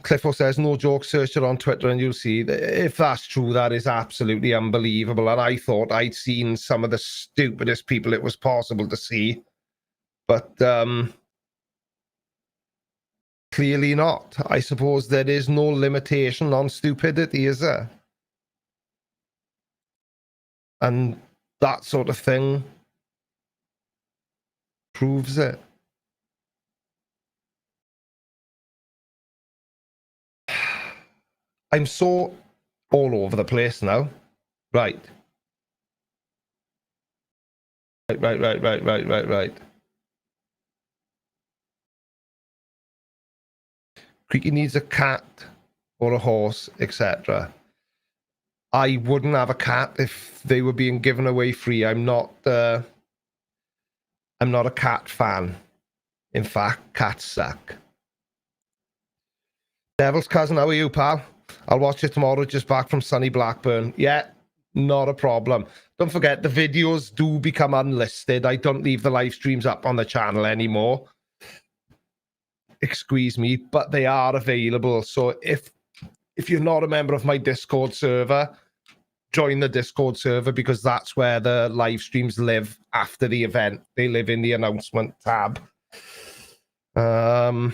Cliffo says, no joke, search her on Twitter and you'll see. If that's true, that is absolutely unbelievable. And I thought I'd seen some of the stupidest people it was possible to see. But clearly not. I suppose there is no limitation on stupidity, is there? And that sort of thing proves it. I'm so all over the place now. Right. Right. Creaky needs a cat or a horse, etc. I wouldn't have a cat if they were being given away free. I'm not a cat fan. In fact, cats suck. Devil's Cousin, how are you, pal? I'll watch it tomorrow, just back from sunny Blackburn. Yeah, not a problem. Don't forget, the videos do become unlisted. I don't leave the live streams up on the channel anymore. Excuse me, but they are available. So if you're not a member of my Discord server, join the Discord server because that's where the live streams live after the event. They live in the announcement tab. Yeah.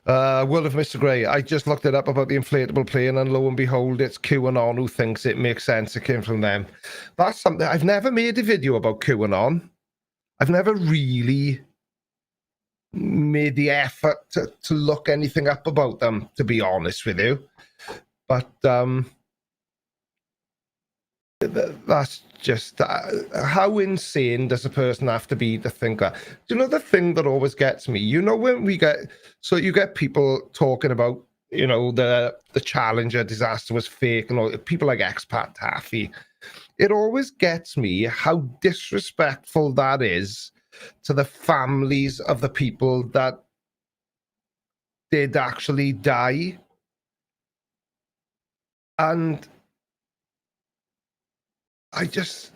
World of Mr. Grey. I just looked it up about the inflatable plane, and lo and behold, it's QAnon who thinks it makes sense. It came from them. That's something. I've never made a video about QAnon. I've never really made the effort to look anything up about them, to be honest with you. But that's just how insane does a person have to be to think that? Do you know the thing that always gets me? You know, when we get, so you get people talking about, you know, the Challenger disaster was fake and all, people like Expat Taffy. It always gets me how disrespectful that is to the families of the people that did actually die. And it just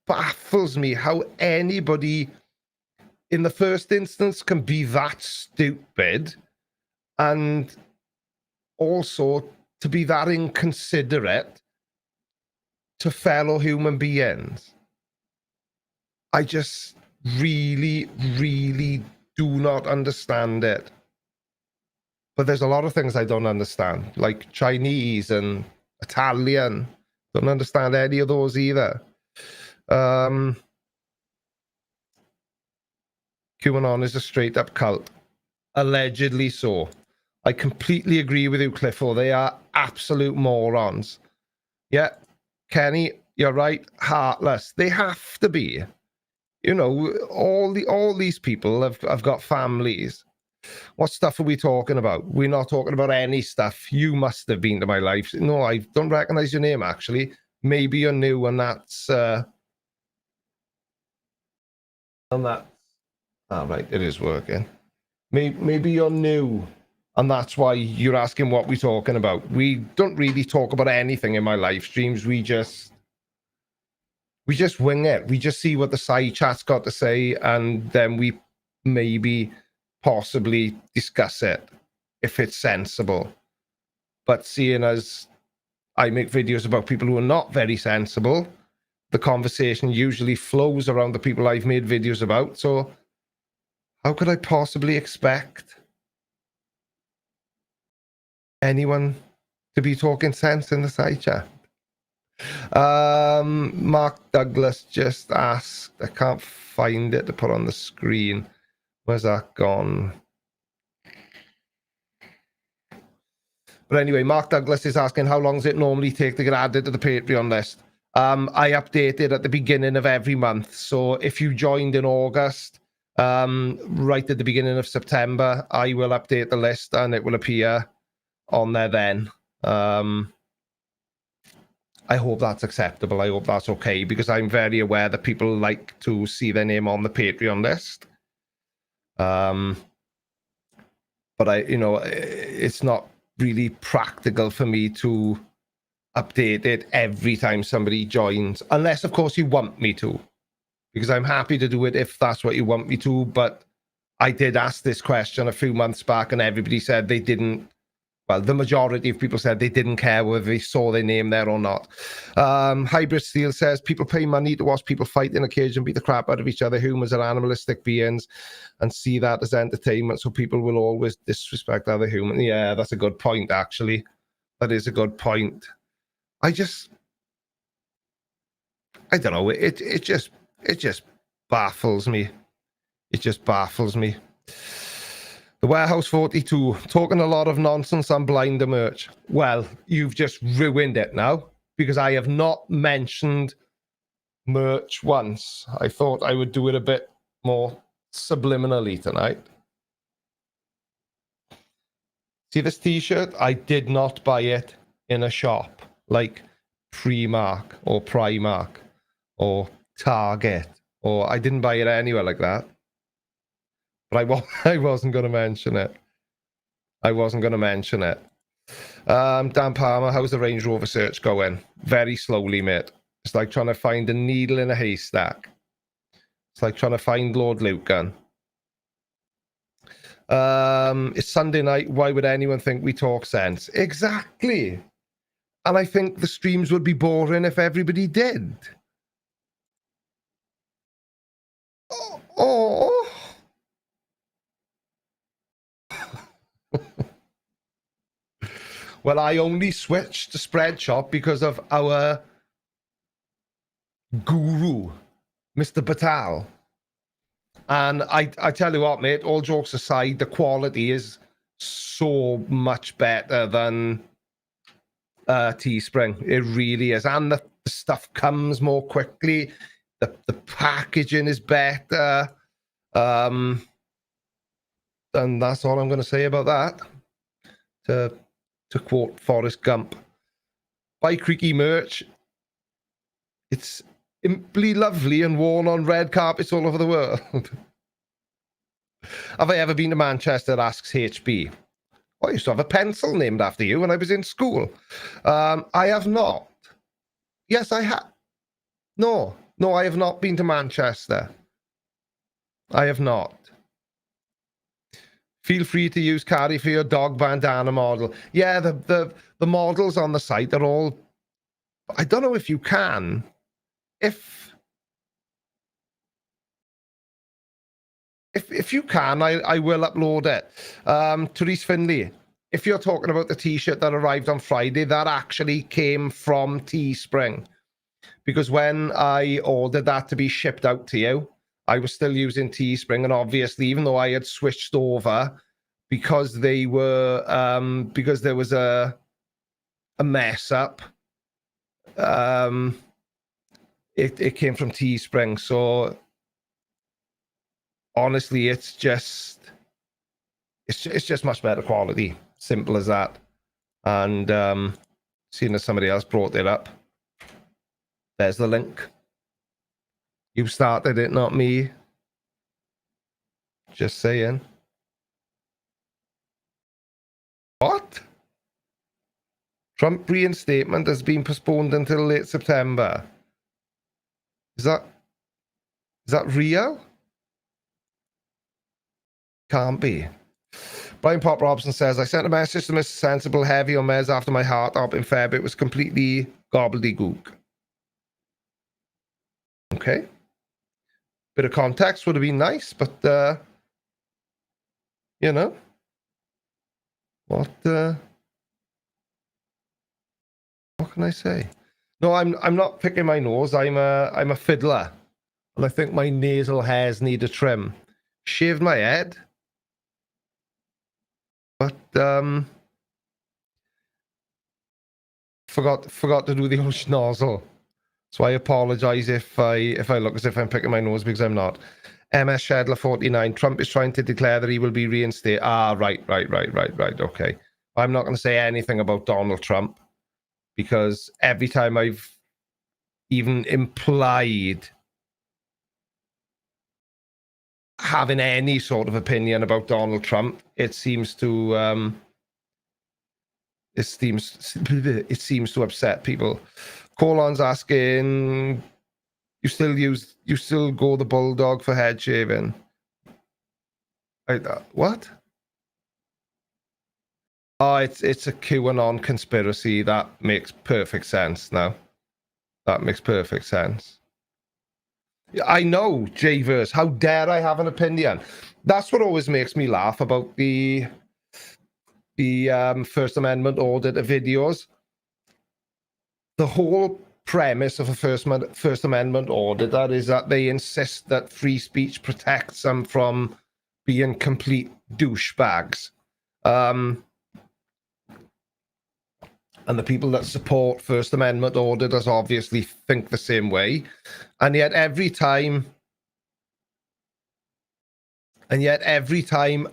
baffles me how anybody in the first instance can be that stupid and also to be that inconsiderate to fellow human beings. I just really do not understand it. But there's a lot of things I don't understand, like Chinese and Italian. Don't understand any of those either. QAnon is a straight-up cult. Allegedly so. I completely agree with you, Cliffo. They are absolute morons. Yeah, Kenny, you're right. Heartless. They have to be. You know, all these people have got families. What stuff are we talking about? We're not talking about any stuff. You must have been to my live. No, I don't recognize your name, actually. Maybe you're new and that's... oh, right, it is working. Maybe you're new and that's why you're asking what we're talking about. We don't really talk about anything in my live streams. We just wing it. We just see what the side chat's got to say and then we maybe possibly discuss it if it's sensible. But seeing as I make videos about people who are not very sensible, the conversation usually flows around the people I've made videos about. So how could I possibly expect anyone to be talking sense in the side chat? Mark Douglas just asked, I can't find it to put on the screen. Where's that gone? But anyway, Mark Douglas is asking, how long does it normally take to get added to the Patreon list? I update it at the beginning of every month. So if you joined in August, right at the beginning of September, I will update the list and it will appear on there then. I hope that's acceptable. I hope that's okay, because I'm very aware that people like to see their name on the Patreon list. But it's not really practical for me to update it every time somebody joins, unless of course you want me to, because I'm happy to do it if that's what you want me to. But I did ask this question a few months back and everybody said they didn't. Well, the majority of people said they didn't care whether they saw their name there or not. Hybrid Steel says, people pay money to watch people fight in a cage and beat the crap out of each other. Humans are animalistic beings and see that as entertainment, so people will always disrespect other humans. Yeah, that's a good point, actually. That is a good point. I don't know. It just baffles me. It just baffles me. The Warehouse 42, talking a lot of nonsense on Blinder merch. Well, you've just ruined it now, because I have not mentioned merch once. I thought I would do it a bit more subliminally tonight. See this t-shirt? I did not buy it in a shop like Primark or Primark or Target, or I didn't buy it anywhere like that. But I wasn't going to mention it. I wasn't going to mention it. Dan Palmer, how's the Range Rover search going? Very slowly, mate. It's like trying to find a needle in a haystack. It's like trying to find Lord Lucan. It's Sunday night. Why would anyone think we talk sense? Exactly. And I think the streams would be boring if everybody did. Oh. Well, I only switched to Spreadshop because of our guru, Mr. Batal. And I tell you what, mate, all jokes aside, the quality is so much better than Teespring. It really is. And the stuff comes more quickly. The packaging is better. And that's all I'm going to say about that. To quote Forrest Gump, buy Creaky merch. It's simply lovely and worn on red carpets all over the world. Have I ever been to Manchester? Asks HB. Oh, I used to have a pencil named after you when I was in school. I have not. Yes, I have. No, I have not been to Manchester. I have not. Feel free to use Carrie for your dog bandana model. Yeah, the models on the site are all... I don't know if you can. If you can, I will upload it. Therese Finley, if you're talking about the t-shirt that arrived on Friday, that actually came from Teespring. Because when I ordered that to be shipped out to you, I was still using Teespring, and obviously, even though I had switched over, because they were because there was a mess up, it came from Teespring. So honestly, it's just much better quality. Simple as that. And seeing as somebody else brought it up, there's the link. You started it, not me. Just saying. What? Trump reinstatement has been postponed until late September. Is that real? Can't be. Brian Pop Robson says, I sent a message to Mr. Sensible heavy on Mez after my heart up in Feb. It was completely gobbledygook. Okay. Bit of context would have been nice, but you know, what can I say? No, I'm not picking my nose. I'm a fiddler, and I think my nasal hairs need a trim. Shaved my head, but forgot to do the old schnozzle. So I apologize if I look as if I'm picking my nose, because I'm not. MS Shedler 49. Trump is trying to declare that he will be reinstated. Right. Okay. I'm not going to say anything about Donald Trump, because every time I've even implied having any sort of opinion about Donald Trump, it seems to to upset people. Colon's asking, you still go the bulldog for head shaving? What? Oh, it's a QAnon conspiracy. That makes perfect sense now. That makes perfect sense. I know, J-Verse. How dare I have an opinion? That's what always makes me laugh about the First Amendment audit of videos. The whole premise of a First Amendment auditor is that they insist that free speech protects them from being complete douchebags. And the people that support First Amendment auditors obviously think the same way. And yet every time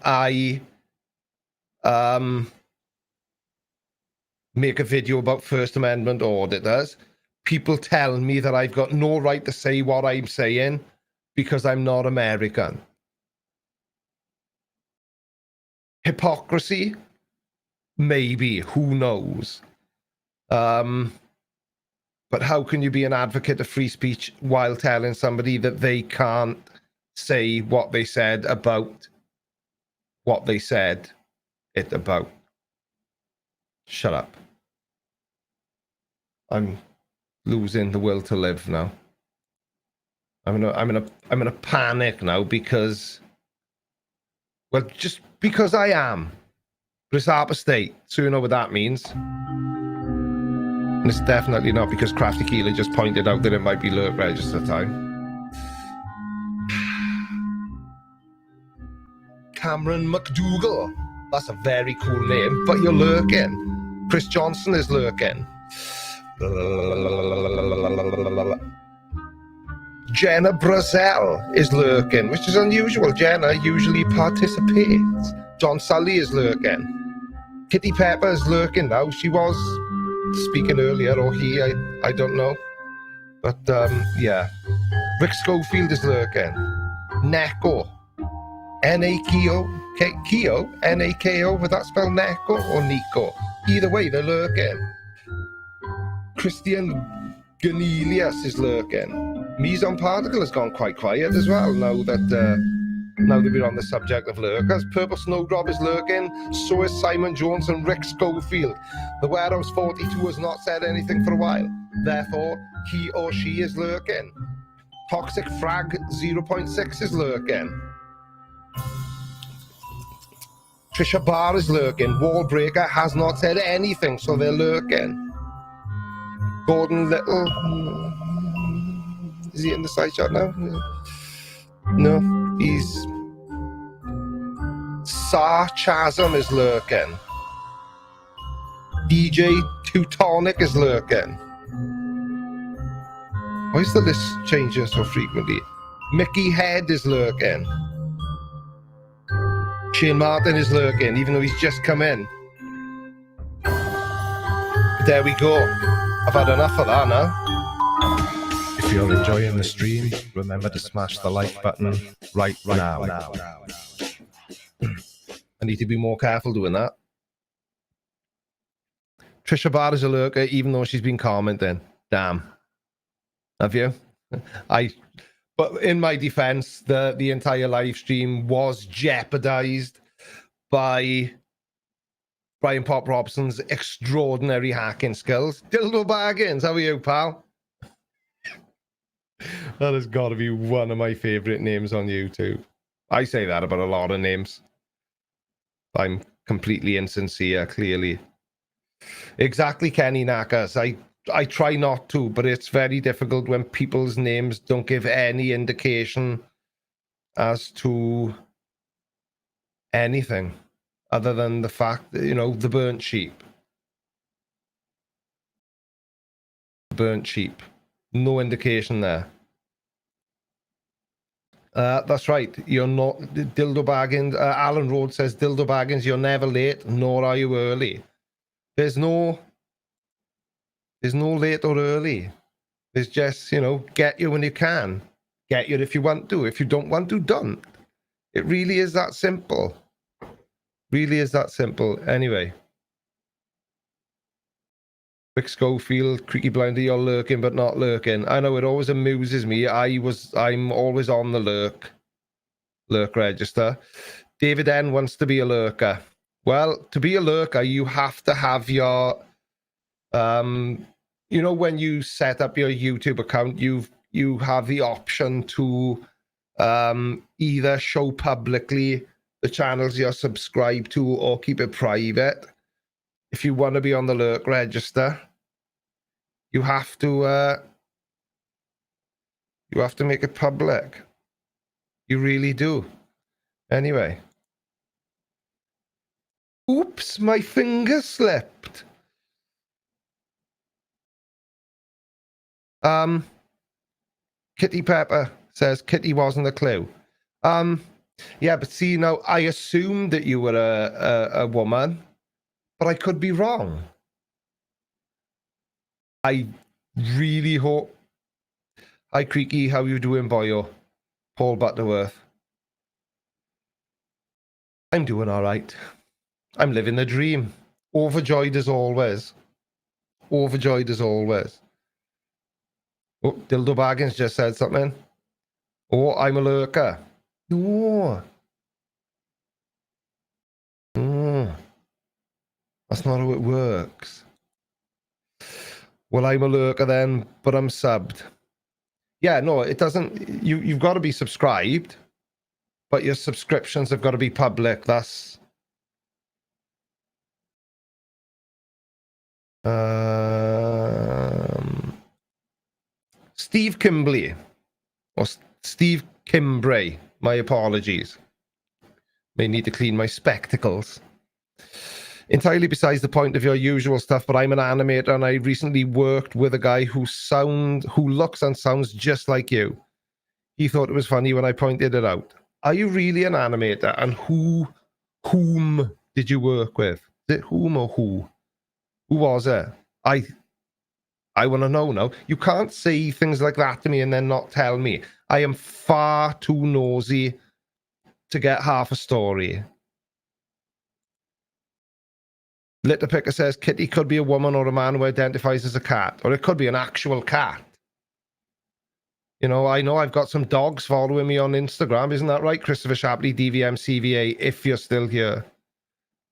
I make a video about First Amendment auditors, people tell me that I've got no right to say what I'm saying because I'm not American. Hypocrisy? Maybe, who knows? But how can you be an advocate of free speech while telling somebody that they can't say what they said about what they said it about? Shut up. I'm losing the will to live now. I'm in a panic now because, well, just because I am. But it's Harper State, so you know what that means. And it's definitely not because Crafty Keeler just pointed out that it might be lurk register time. Cameron McDougal. That's a very cool name, but you're lurking. Chris Johnson is lurking. Jenna Brazel is lurking, which is unusual. Jenna usually participates. John Sully is lurking. Kitty Pepper is lurking now. She was speaking earlier, or he, I don't know. But, yeah. Rick Schofield is lurking. Neko. N-A-K-O? Keo? N-A-K-O? Would that spell Neko or Nico? Either way, they're lurking. Christian Ganelius is lurking. Meson Particle has gone quite quiet as well now that we're on the subject of lurkers. Purple Snowdrop is lurking. So is Simon Jones and Rick Schofield. The Warehouse 42 has not said anything for a while. Therefore, he or she is lurking. Toxic Frag 0.6 is lurking. Trisha Barr is lurking. Wallbreaker has not said anything, so they're lurking. Gordon Little, is he in the side shot now? No, he's... Sarchasm is lurking. DJ Teutonic is lurking. Why is the list changing so frequently? Mickey Head is lurking. Shane Martin is lurking, even though he's just come in. There we go. I've had enough of that now. If you're enjoying the stream, remember to smash the like button right now. I need to be more careful doing that. Trisha Barr is a lurker, even though she's been commenting. Damn. Have you? But in my defense, the entire live stream was jeopardized by Brian Pop Robson's extraordinary hacking skills. Dildo Baggins, how are you, pal? That has got to be one of my favorite names on YouTube. I say that about a lot of names. I'm completely insincere, clearly. Exactly, Kenny Nakas. I try not to, but it's very difficult when people's names don't give any indication as to anything other than the fact that, you know, the burnt sheep. burnt cheap. No indication there. That's right. You're not Dildo Baggins. Alan Rhodes says, Dildo Baggins, you're never late, nor are you early. There's no late or early. There's just, get you when you can. Get you if you want to. If you don't want to, don't. It really is that simple. Really is that simple. Anyway. Rick Schofield, Creaky Blinder, you're lurking but not lurking. I know, it always amuses me. I'm always on the lurk register. David N wants to be a lurker. Well, to be a lurker, you have to have your when you set up your YouTube account, you have the option to either show publicly the channels you're subscribed to or keep it private. If you want to be on the lurk register, you have to make it public. You really do. Anyway. Oops, my finger slipped. Kitty Pepper says Kitty wasn't a clue. Yeah, but see, now I assumed that you were a woman, but I could be wrong. I really hope. Hi, Creaky, how you doing, boyo? Paul Butterworth. I'm doing all right. I'm living the dream. Overjoyed as always. Overjoyed as always. Oh, Dildo Baggins just said something. Oh, I'm a lurker. No. That's not how it works. Well, I'm a lurker then, but I'm subbed. Yeah, no, it doesn't. You've got to be subscribed, but your subscriptions have got to be public. That's Steve Kimbley or Steve Kimbray. My apologies. May need to clean my spectacles. Entirely besides the point of your usual stuff, but I'm an animator and I recently worked with a guy who looks and sounds just like you. He thought it was funny when I pointed it out. Are you really an animator? And whom did you work with? Is it whom or who? Who was it? I want to know now. You can't say things like that to me and then not tell me. I am far too nosy to get half a story. Litterpicker says Kitty could be a woman or a man who identifies as a cat, or it could be an actual cat. I know I've got some dogs following me on Instagram. Isn't that right, Christopher Shapley, DVM CVA? If you're still here,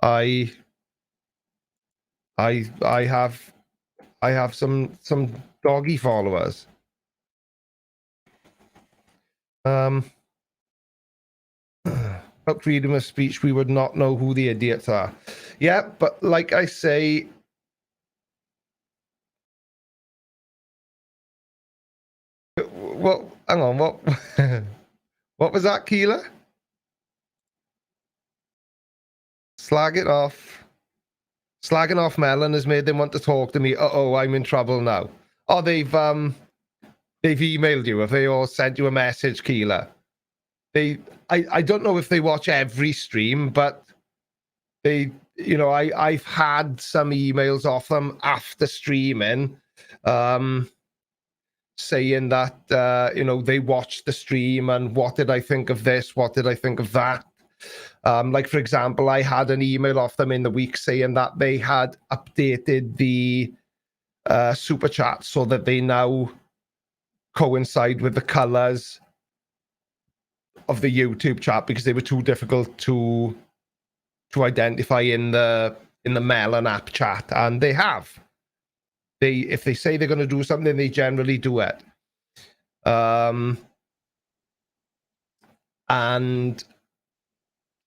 I have some doggy followers. Without freedom of speech, we would not know who the idiots are. Yeah, but like I say, well, hang on, what what was that, Keela? Slagging off Melon has made them want to talk to me. Uh-oh, I'm in trouble now. Oh, they've emailed you. Have they all sent you a message, Keela? I don't know if they watch every stream, but I've had some emails off them after streaming, saying that, they watched the stream and what did I think of this? What did I think of that? Like, for example, I had an email off them in the week saying that they had updated the super chat so that they now coincide with the colors of the YouTube chat because they were too difficult to identify in the Melon app chat, and they have. If they say they're going to do something, they generally do it. And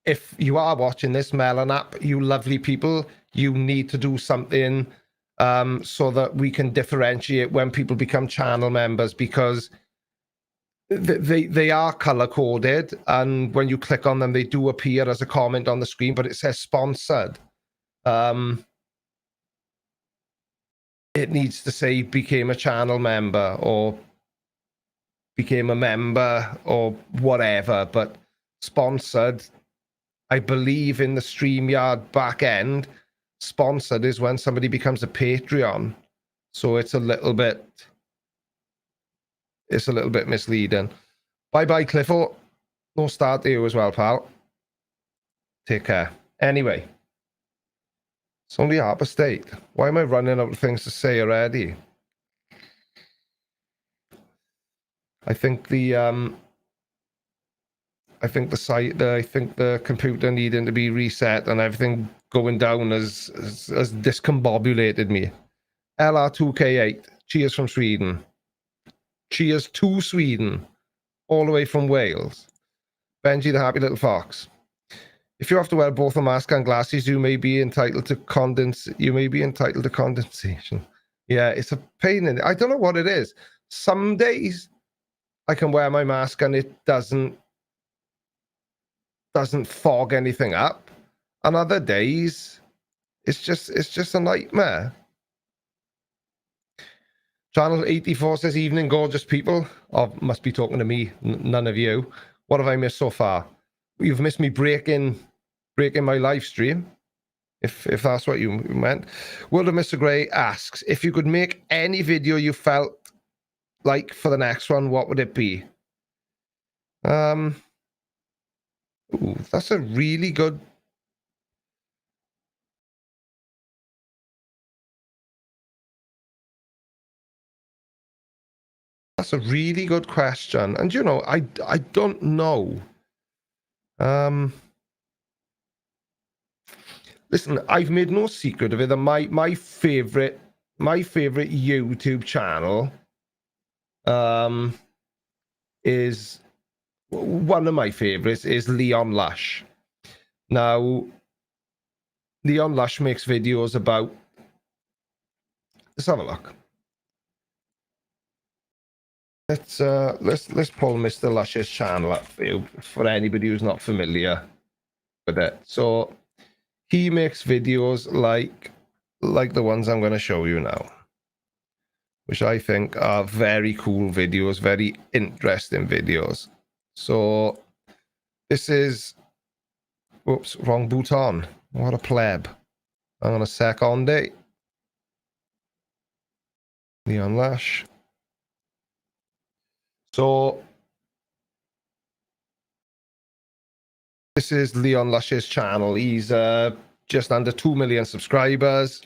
if you are watching this Melon app, you lovely people, you need to do something so that we can differentiate when people become channel members, because they are color coded, and when you click on them, they do appear as a comment on the screen, but it says sponsored. it needs to say became a channel member or became a member or whatever, but sponsored, I believe in the StreamYard back end, sponsored is when somebody becomes a Patreon. So it's a little bit misleading. Bye Cliffo. No start to you as well, pal. Take care. Anyway, it's only Harper State. Why am I running out of things to say already? I think the computer needing to be reset and everything going down has discombobulated me. LR2K8. Cheers from Sweden. Cheers to Sweden. All the way from Wales. Benji the Happy Little Fox. If you have to wear both a mask and glasses, you may be entitled to condensation. Yeah, it's a pain in it. I don't know what it is. Some days I can wear my mask and it doesn't fog anything up. And other days it's just a nightmare. Channel 84 says, evening, gorgeous people. Oh, must be talking to me, none of you. What have I missed so far? You've missed me breaking my live stream, if that's what you meant. World of Mr. Grey asks, if you could make any video you felt like for the next one, what would it be? Ooh, that's a really good... That's a really good question. And, you know, I don't know. Listen, I've made no secret of it. My favorite YouTube channel is... One of my favorites is Leon Lush. Now, Leon Lush makes videos about... Let's have a look. Let's pull Mr. Lush's channel up for you, for anybody who's not familiar with it. So he makes videos like the ones I'm going to show you now, which I think are very cool videos, very interesting videos. So this is, whoops, wrong boot on. What a pleb. Hang on a second. Leon Lush. So this is Leon Lush's channel. He's just under 2 million subscribers.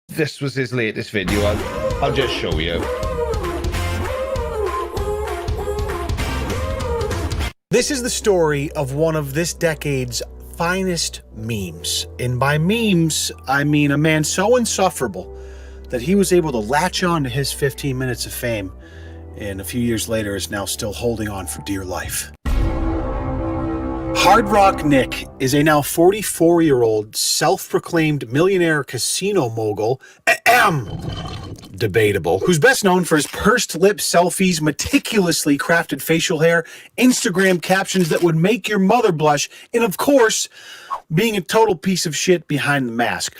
This was his latest video. I'll just show you. This is the story of one of this decade's finest memes. And by memes, I mean a man so insufferable that he was able to latch on to his 15 minutes of fame, and a few years later is now still holding on for dear life. Hard Rock Nick is a now 44-year-old self-proclaimed millionaire casino mogul, debatable, who's best known for his pursed lip selfies, meticulously crafted facial hair, Instagram captions that would make your mother blush, and of course, being a total piece of shit behind the mask.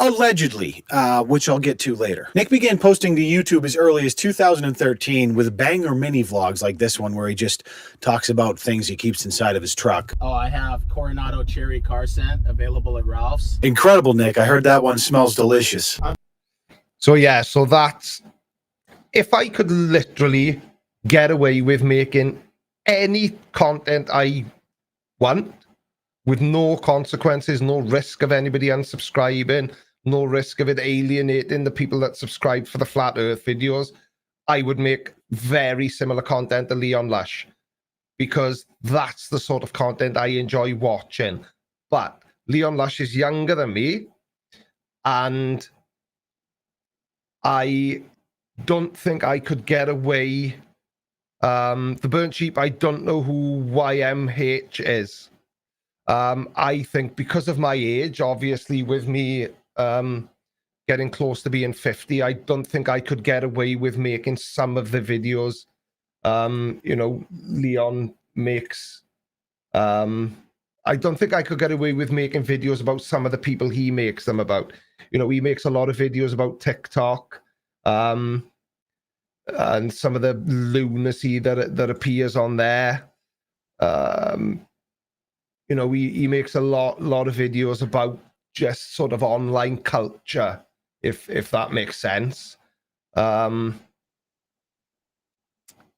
Allegedly, which I'll get to later. Nick began posting to YouTube as early as 2013 with banger mini vlogs like this one where he just talks about things he keeps inside of his truck. Oh, I have Coronado Cherry Car Scent available at Ralph's. Incredible, Nick. I heard that one smells delicious. So yeah, so that's... If I could literally get away with making any content I want with no consequences, no risk of anybody unsubscribing, no risk of it alienating the people that subscribe for the Flat Earth videos, I would make very similar content to Leon Lush, because that's the sort of content I enjoy watching. But Leon Lush is younger than me, and I don't think I could get away. The Burnt Sheep, I don't know who YMH is. I think because of my age, obviously with me getting close to being 50, I don't think I could get away with making some of the videos you know, Leon makes. I don't think I could get away with making videos about some of the people he makes them about. You know, he makes a lot of videos about TikTok, and some of the lunacy that appears on there. You know, he makes a lot of videos about just sort of online culture, if that makes sense. But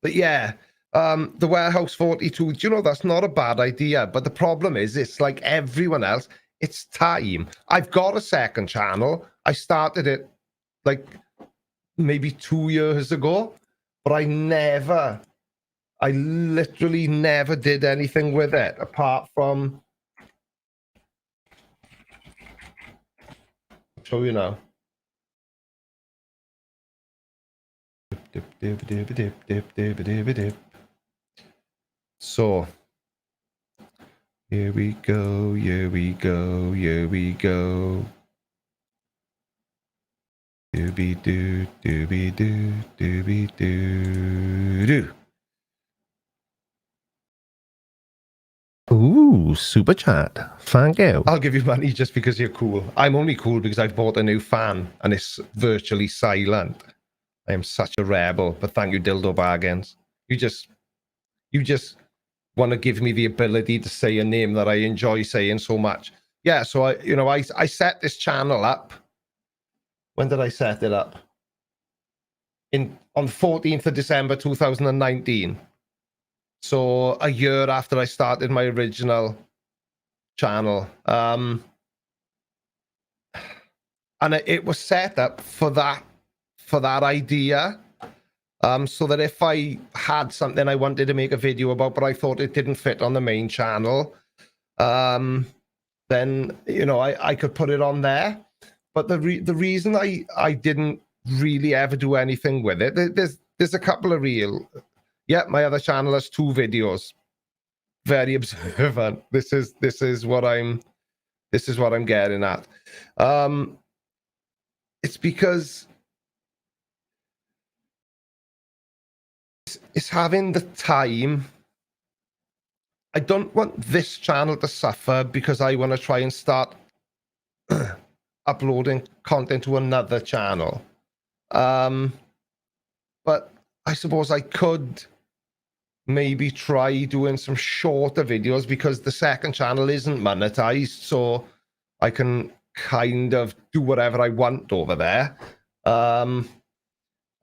yeah, the Warehouse 42, do you know, that's not a bad idea, but the problem is, it's like everyone else, it's time. I've got a second channel. I started it like maybe 2 years ago, but I literally never did anything with it apart from, I'll show you now. So here we go, here we go, here we go. Dooby-doo, dooby-doo, dooby-doo-doo. Ooh, super chat. Thank you. I'll give you money just because you're cool. I'm only cool because I've bought a new fan and it's virtually silent. I am such a rebel, but thank you, Dildo Bargains. You just want to give me the ability to say a name that I enjoy saying so much. Yeah, so I set this channel up. When did I set it up? On 14th of December 2019. So a year after I started my original channel. And it was set up for that idea. So that if I had something I wanted to make a video about, but I thought it didn't fit on the main channel, then, you know, I could put it on there. But the reason I didn't really ever do anything with it, there's a couple of real. Yeah, my other channel has 2 videos. Very observant. This is what I'm getting at. It's because it's having the time. I don't want this channel to suffer because I want to try and start uploading content to another channel. But I suppose I could maybe try doing some shorter videos because the second channel isn't monetized, so I can kind of do whatever I want over there. And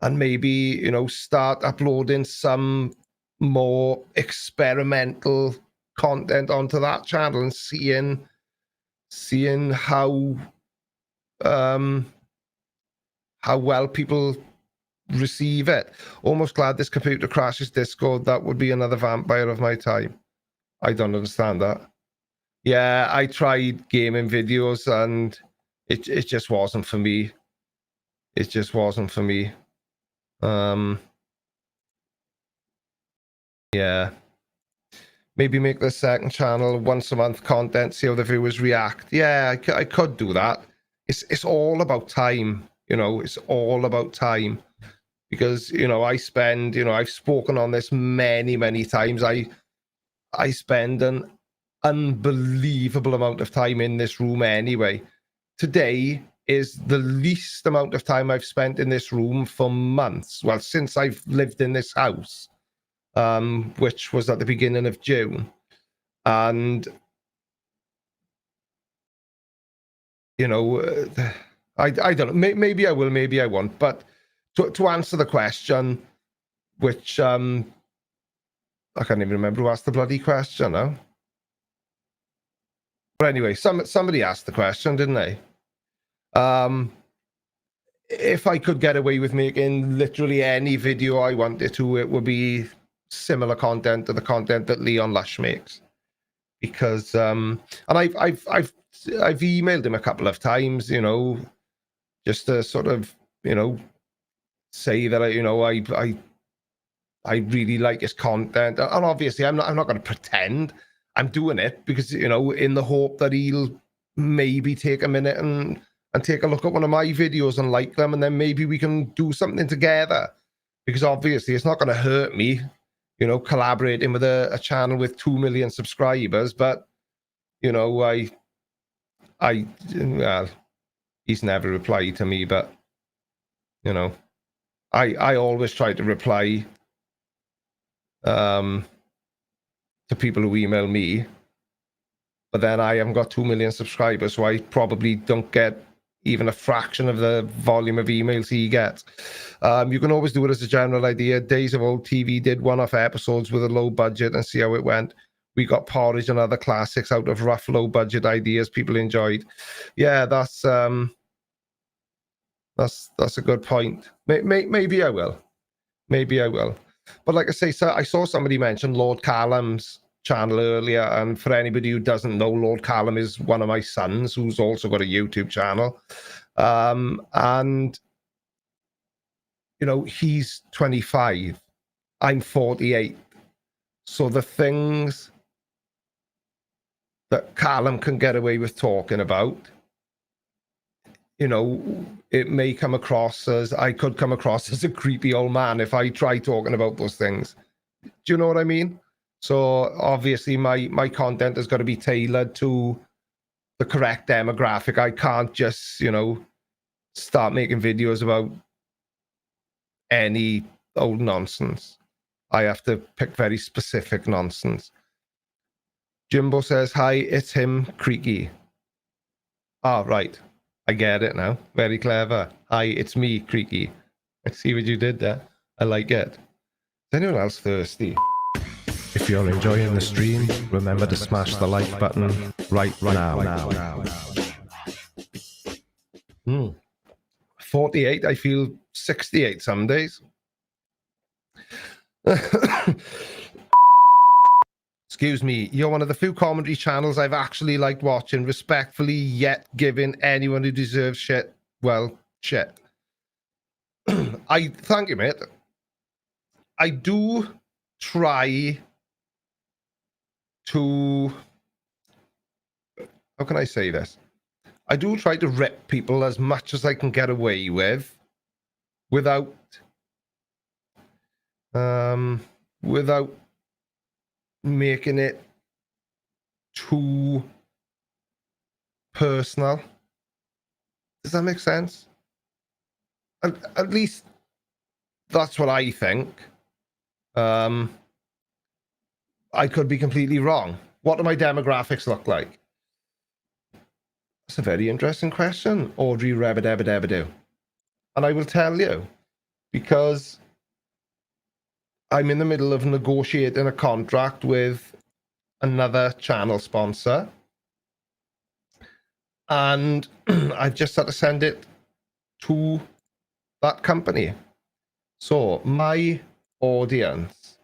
maybe, you know, start uploading some more experimental content onto that channel and seeing how well people receive it. Almost glad this computer crashes Discord. That would be another vampire of my time. I don't understand that. Yeah, I tried gaming videos and it just wasn't for me. It just wasn't for me. Yeah. Maybe make the second channel once a month content, see how the viewers react. Yeah, I could do that. It's all about time, you know, it's all about time. Because, you know, I spend, you know, I've spoken on this many times. I spend an unbelievable amount of time in this room anyway. Today is the least amount of time I've spent in this room for months. Well, since I've lived in this house, which was at the beginning of June. And, you know, I don't know, maybe I will, maybe I won't. But to answer the question, which I can't even remember who asked the bloody question now. But anyway, somebody asked the question, didn't they? If I could get away with making literally any video I wanted to, it would be similar content to the content that Leon Lush makes. Because and I've emailed him a couple of times, you know, just to sort of, you know, say that I really like his content, and obviously I'm not going to pretend I'm doing it, because, you know, in the hope that he'll maybe take a minute and take a look at one of my videos and like them, and then maybe we can do something together, because obviously it's not going to hurt me, you know, collaborating with a channel with 2 million subscribers. But You know, well, he's never replied to me, but you know, I always try to reply to people who email me, but then I haven't got 2 million subscribers, so I probably don't get even a fraction of the volume of emails he gets. You can always do it as a general idea. Days of Old TV did one-off episodes with a low budget and see how it went. We got Porridge and other classics out of rough, low-budget ideas people enjoyed. Yeah, that's a good point. Maybe I will. Maybe I will. But like I say, so I saw somebody mention Lord Callum's channel earlier, and for anybody who doesn't know, Lord Callum is one of my sons who's also got a YouTube channel. And you know, he's 25, I'm 48. So the things that Callum can get away with talking about, you know, it may come across as, I could come across as a creepy old man if I try talking about those things. Do you know what I mean? So obviously my content has got to be tailored to the correct demographic. I can't just, you know, start making videos about any old nonsense. I have to pick very specific nonsense. Jimbo says, hi, it's him, Creaky. Ah, right. I get it now. Very clever. Hi, it's me, Creaky. I see what you did there. I like it. Is anyone else thirsty? If you're enjoying the stream, remember to smash the like button right now. 48, I feel 68 some days. Excuse me, you're one of the few comedy channels I've actually liked watching, respectfully, yet giving anyone who deserves shit, well, shit. I thank you, mate. I do try to, how can I say this? I do try to rip people as much as I can get away with without making it too personal. Does that make sense? At least that's what I think. I could be completely wrong. What do my demographics look like? That's a very interesting question, Audrey Rabbidabadabadoo. And I will tell you, because I'm in the middle of negotiating a contract with another channel sponsor. And I've just had to send it to that company. So my audience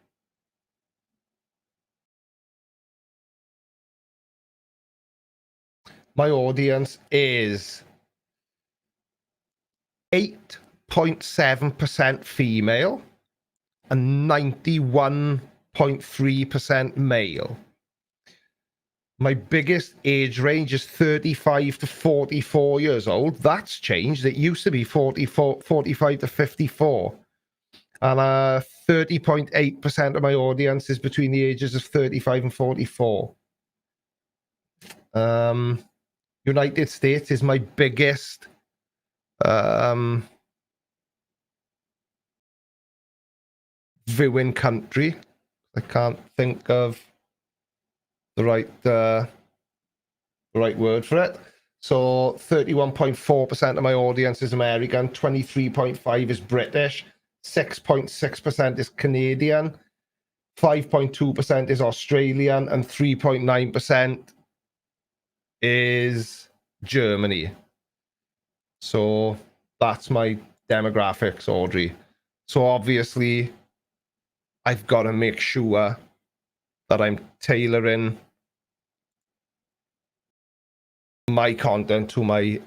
is 8.7% female and 91.3% male. My biggest age range is 35 to 44 years old. That's changed. It used to be 45 to 54. And 30.8% of my audience is between the ages of 35 and 44. United States is my biggest viewing country. I can't think of the right word for it. So 31.4% of my audience is American, 23.5% is British, 6.6% is Canadian, 5.2% is Australian, and 3.9% is Germany. So that's my demographics, Audrey. So obviously I've got to make sure that I'm tailoring my content to my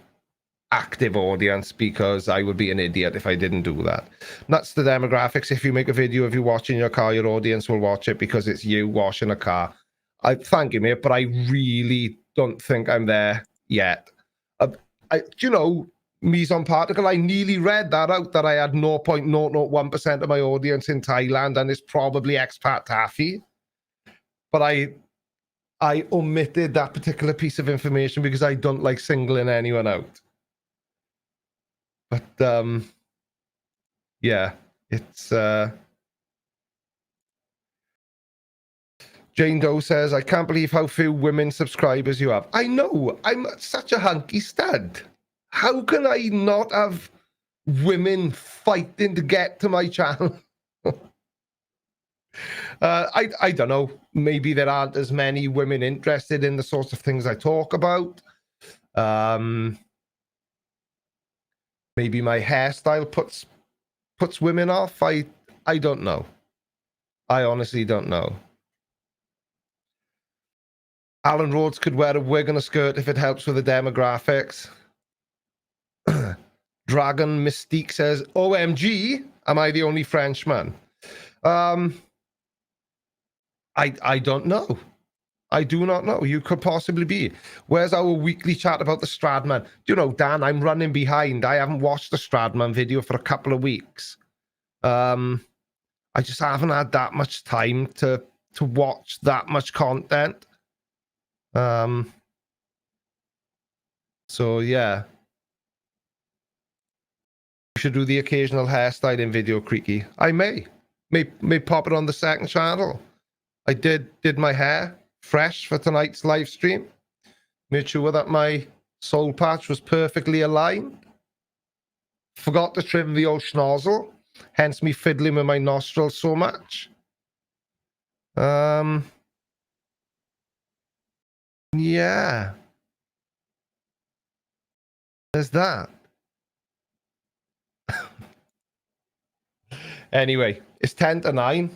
active audience, because I would be an idiot if I didn't do that. And that's the demographics. If you make a video of you washing your car, your audience will watch it because it's you washing a car. I thank you, mate, but I really don't think I'm there yet. You know, Mise on Particle, I nearly read that out, that I had 0.001% of my audience in Thailand, and it's probably expat Taffy. But I omitted that particular piece of information because I don't like singling anyone out. But yeah, it's Jane Doe says, I can't believe how few women subscribers you have. I know, I'm such a hunky stud. How can I not have women fighting to get to my channel? I don't know. Maybe there aren't as many women interested in the sorts of things I talk about. Maybe my hairstyle puts women off. I don't know. I honestly don't know. Alan Rhodes could wear a wig and a skirt if it helps with the demographics. Dragon Mystique says, OMG, am I the only Frenchman? I don't know. I do not know. You could possibly be. Where's our weekly chat about the Stradman? Do you know, Dan, I'm running behind. I haven't watched the Stradman video for a couple of weeks. I just haven't had that much time to watch that much content. So yeah. You should do the occasional hairstyling video, Creaky. I may pop it on the second channel. I did my hair fresh for tonight's live stream. Made sure that my soul patch was perfectly aligned. Forgot to trim the old schnozzle, hence me fiddling with my nostrils so much. Yeah. There's that. Anyway, it's 10 to 9.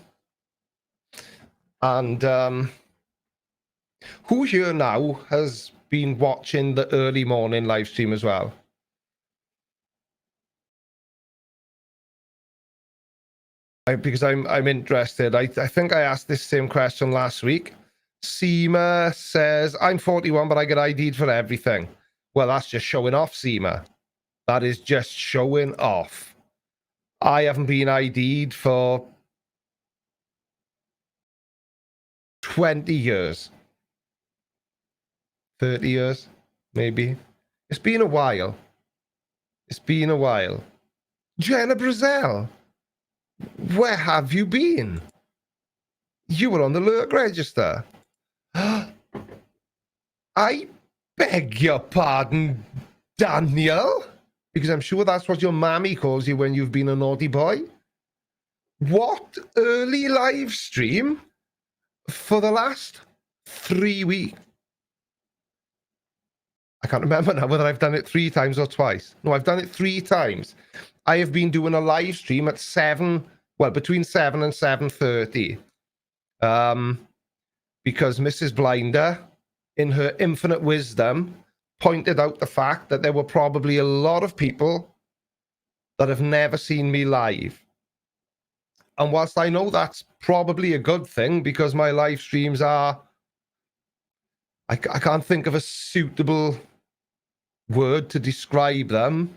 And who here now has been watching the early morning live stream as well? Because I'm interested. I think I asked this same question last week. Seema says, I'm 41, but I get ID'd for everything. Well, that's just showing off, Seema. That is just showing off. I haven't been ID'd for 20 years. 30 years, maybe. It's been a while. It's been a while. Jenna Brazell, where have you been? You were on the lurk register. I beg your pardon, Daniel? Because I'm sure that's what your mammy calls you when you've been a naughty boy. What early live stream for the last 3 weeks? I can't remember now whether I've done it 3 times or twice. No, I've done it 3 times. I have been doing a live stream at 7, well, between 7 and 7:30. Because Mrs. Blinder, in her infinite wisdom, pointed out the fact that there were probably a lot of people that have never seen me live. And whilst I know that's probably a good thing because my live streams are, I can't think of a suitable word to describe them,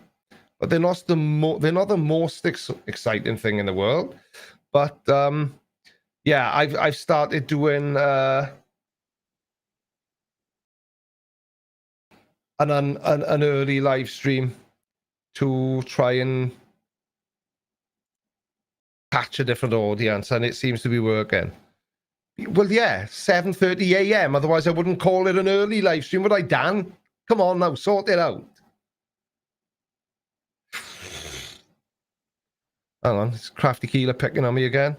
but they're not the most exciting thing in the world. But yeah, I've started doing an early live stream to try and catch a different audience, and it seems to be working. Well, yeah, 7:30 a.m. Otherwise, I wouldn't call it an early live stream, would I, Dan? Come on now, sort it out. Hang on, it's Crafty Keeler picking on me again.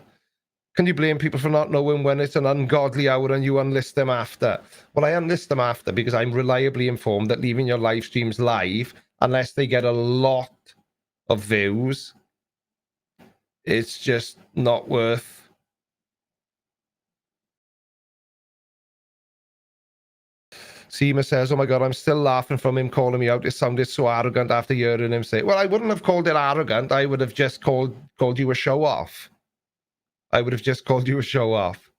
Can you blame people for not knowing when it's an ungodly hour and you unlist them after? Well, I unlist them after because I'm reliably informed that leaving your live streams live, unless they get a lot of views, it's just not worth. Seema says, oh my God, I'm still laughing from him calling me out. It sounded so arrogant after hearing him say, well, I wouldn't have called it arrogant. I would have just called you a show off. I would have just called you a show off.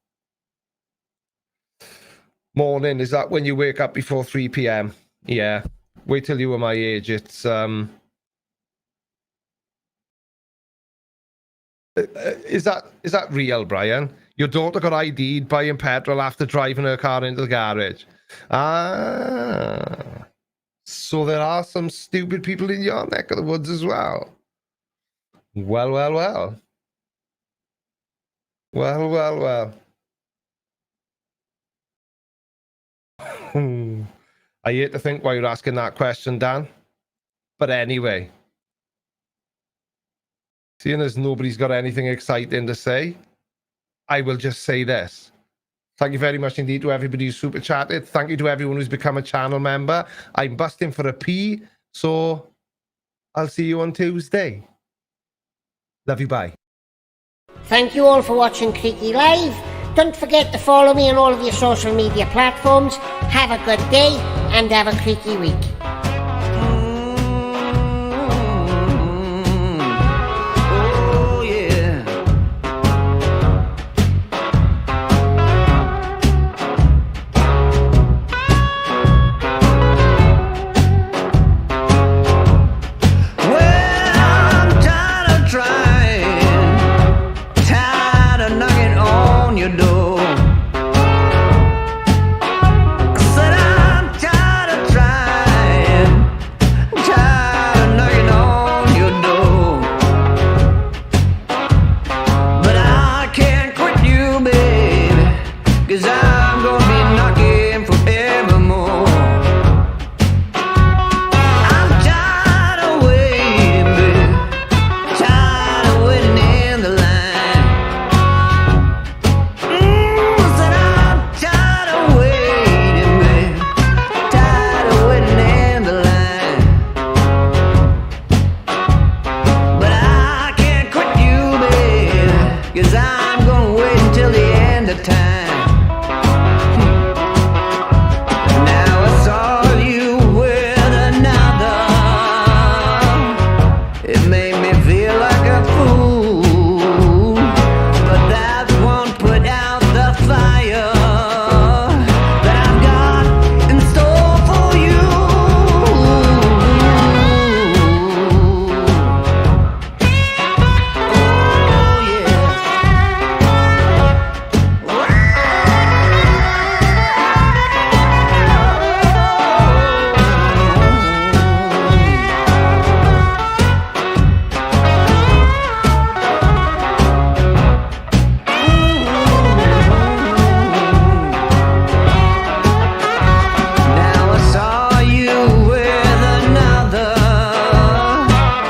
Morning, is that when you wake up before 3 p.m? Yeah. Wait till you were my age. It's is that real, Brian? Your daughter got ID'd buying petrol after driving her car into the garage. Ah. So there are some stupid people in your neck of the woods as well. Well, well, well. Well, well, well. I hate to think why you're asking that question, Dan. But anyway. Seeing as nobody's got anything exciting to say, I will just say this. Thank you very much indeed to everybody who super chatted. Thank you to everyone who's become a channel member. I'm busting for a pee, so I'll see you on Tuesday. Love you, bye. Thank you all for watching Creaky Live. Don't forget to follow me on all of your social media platforms. Have a good day and have a creaky week.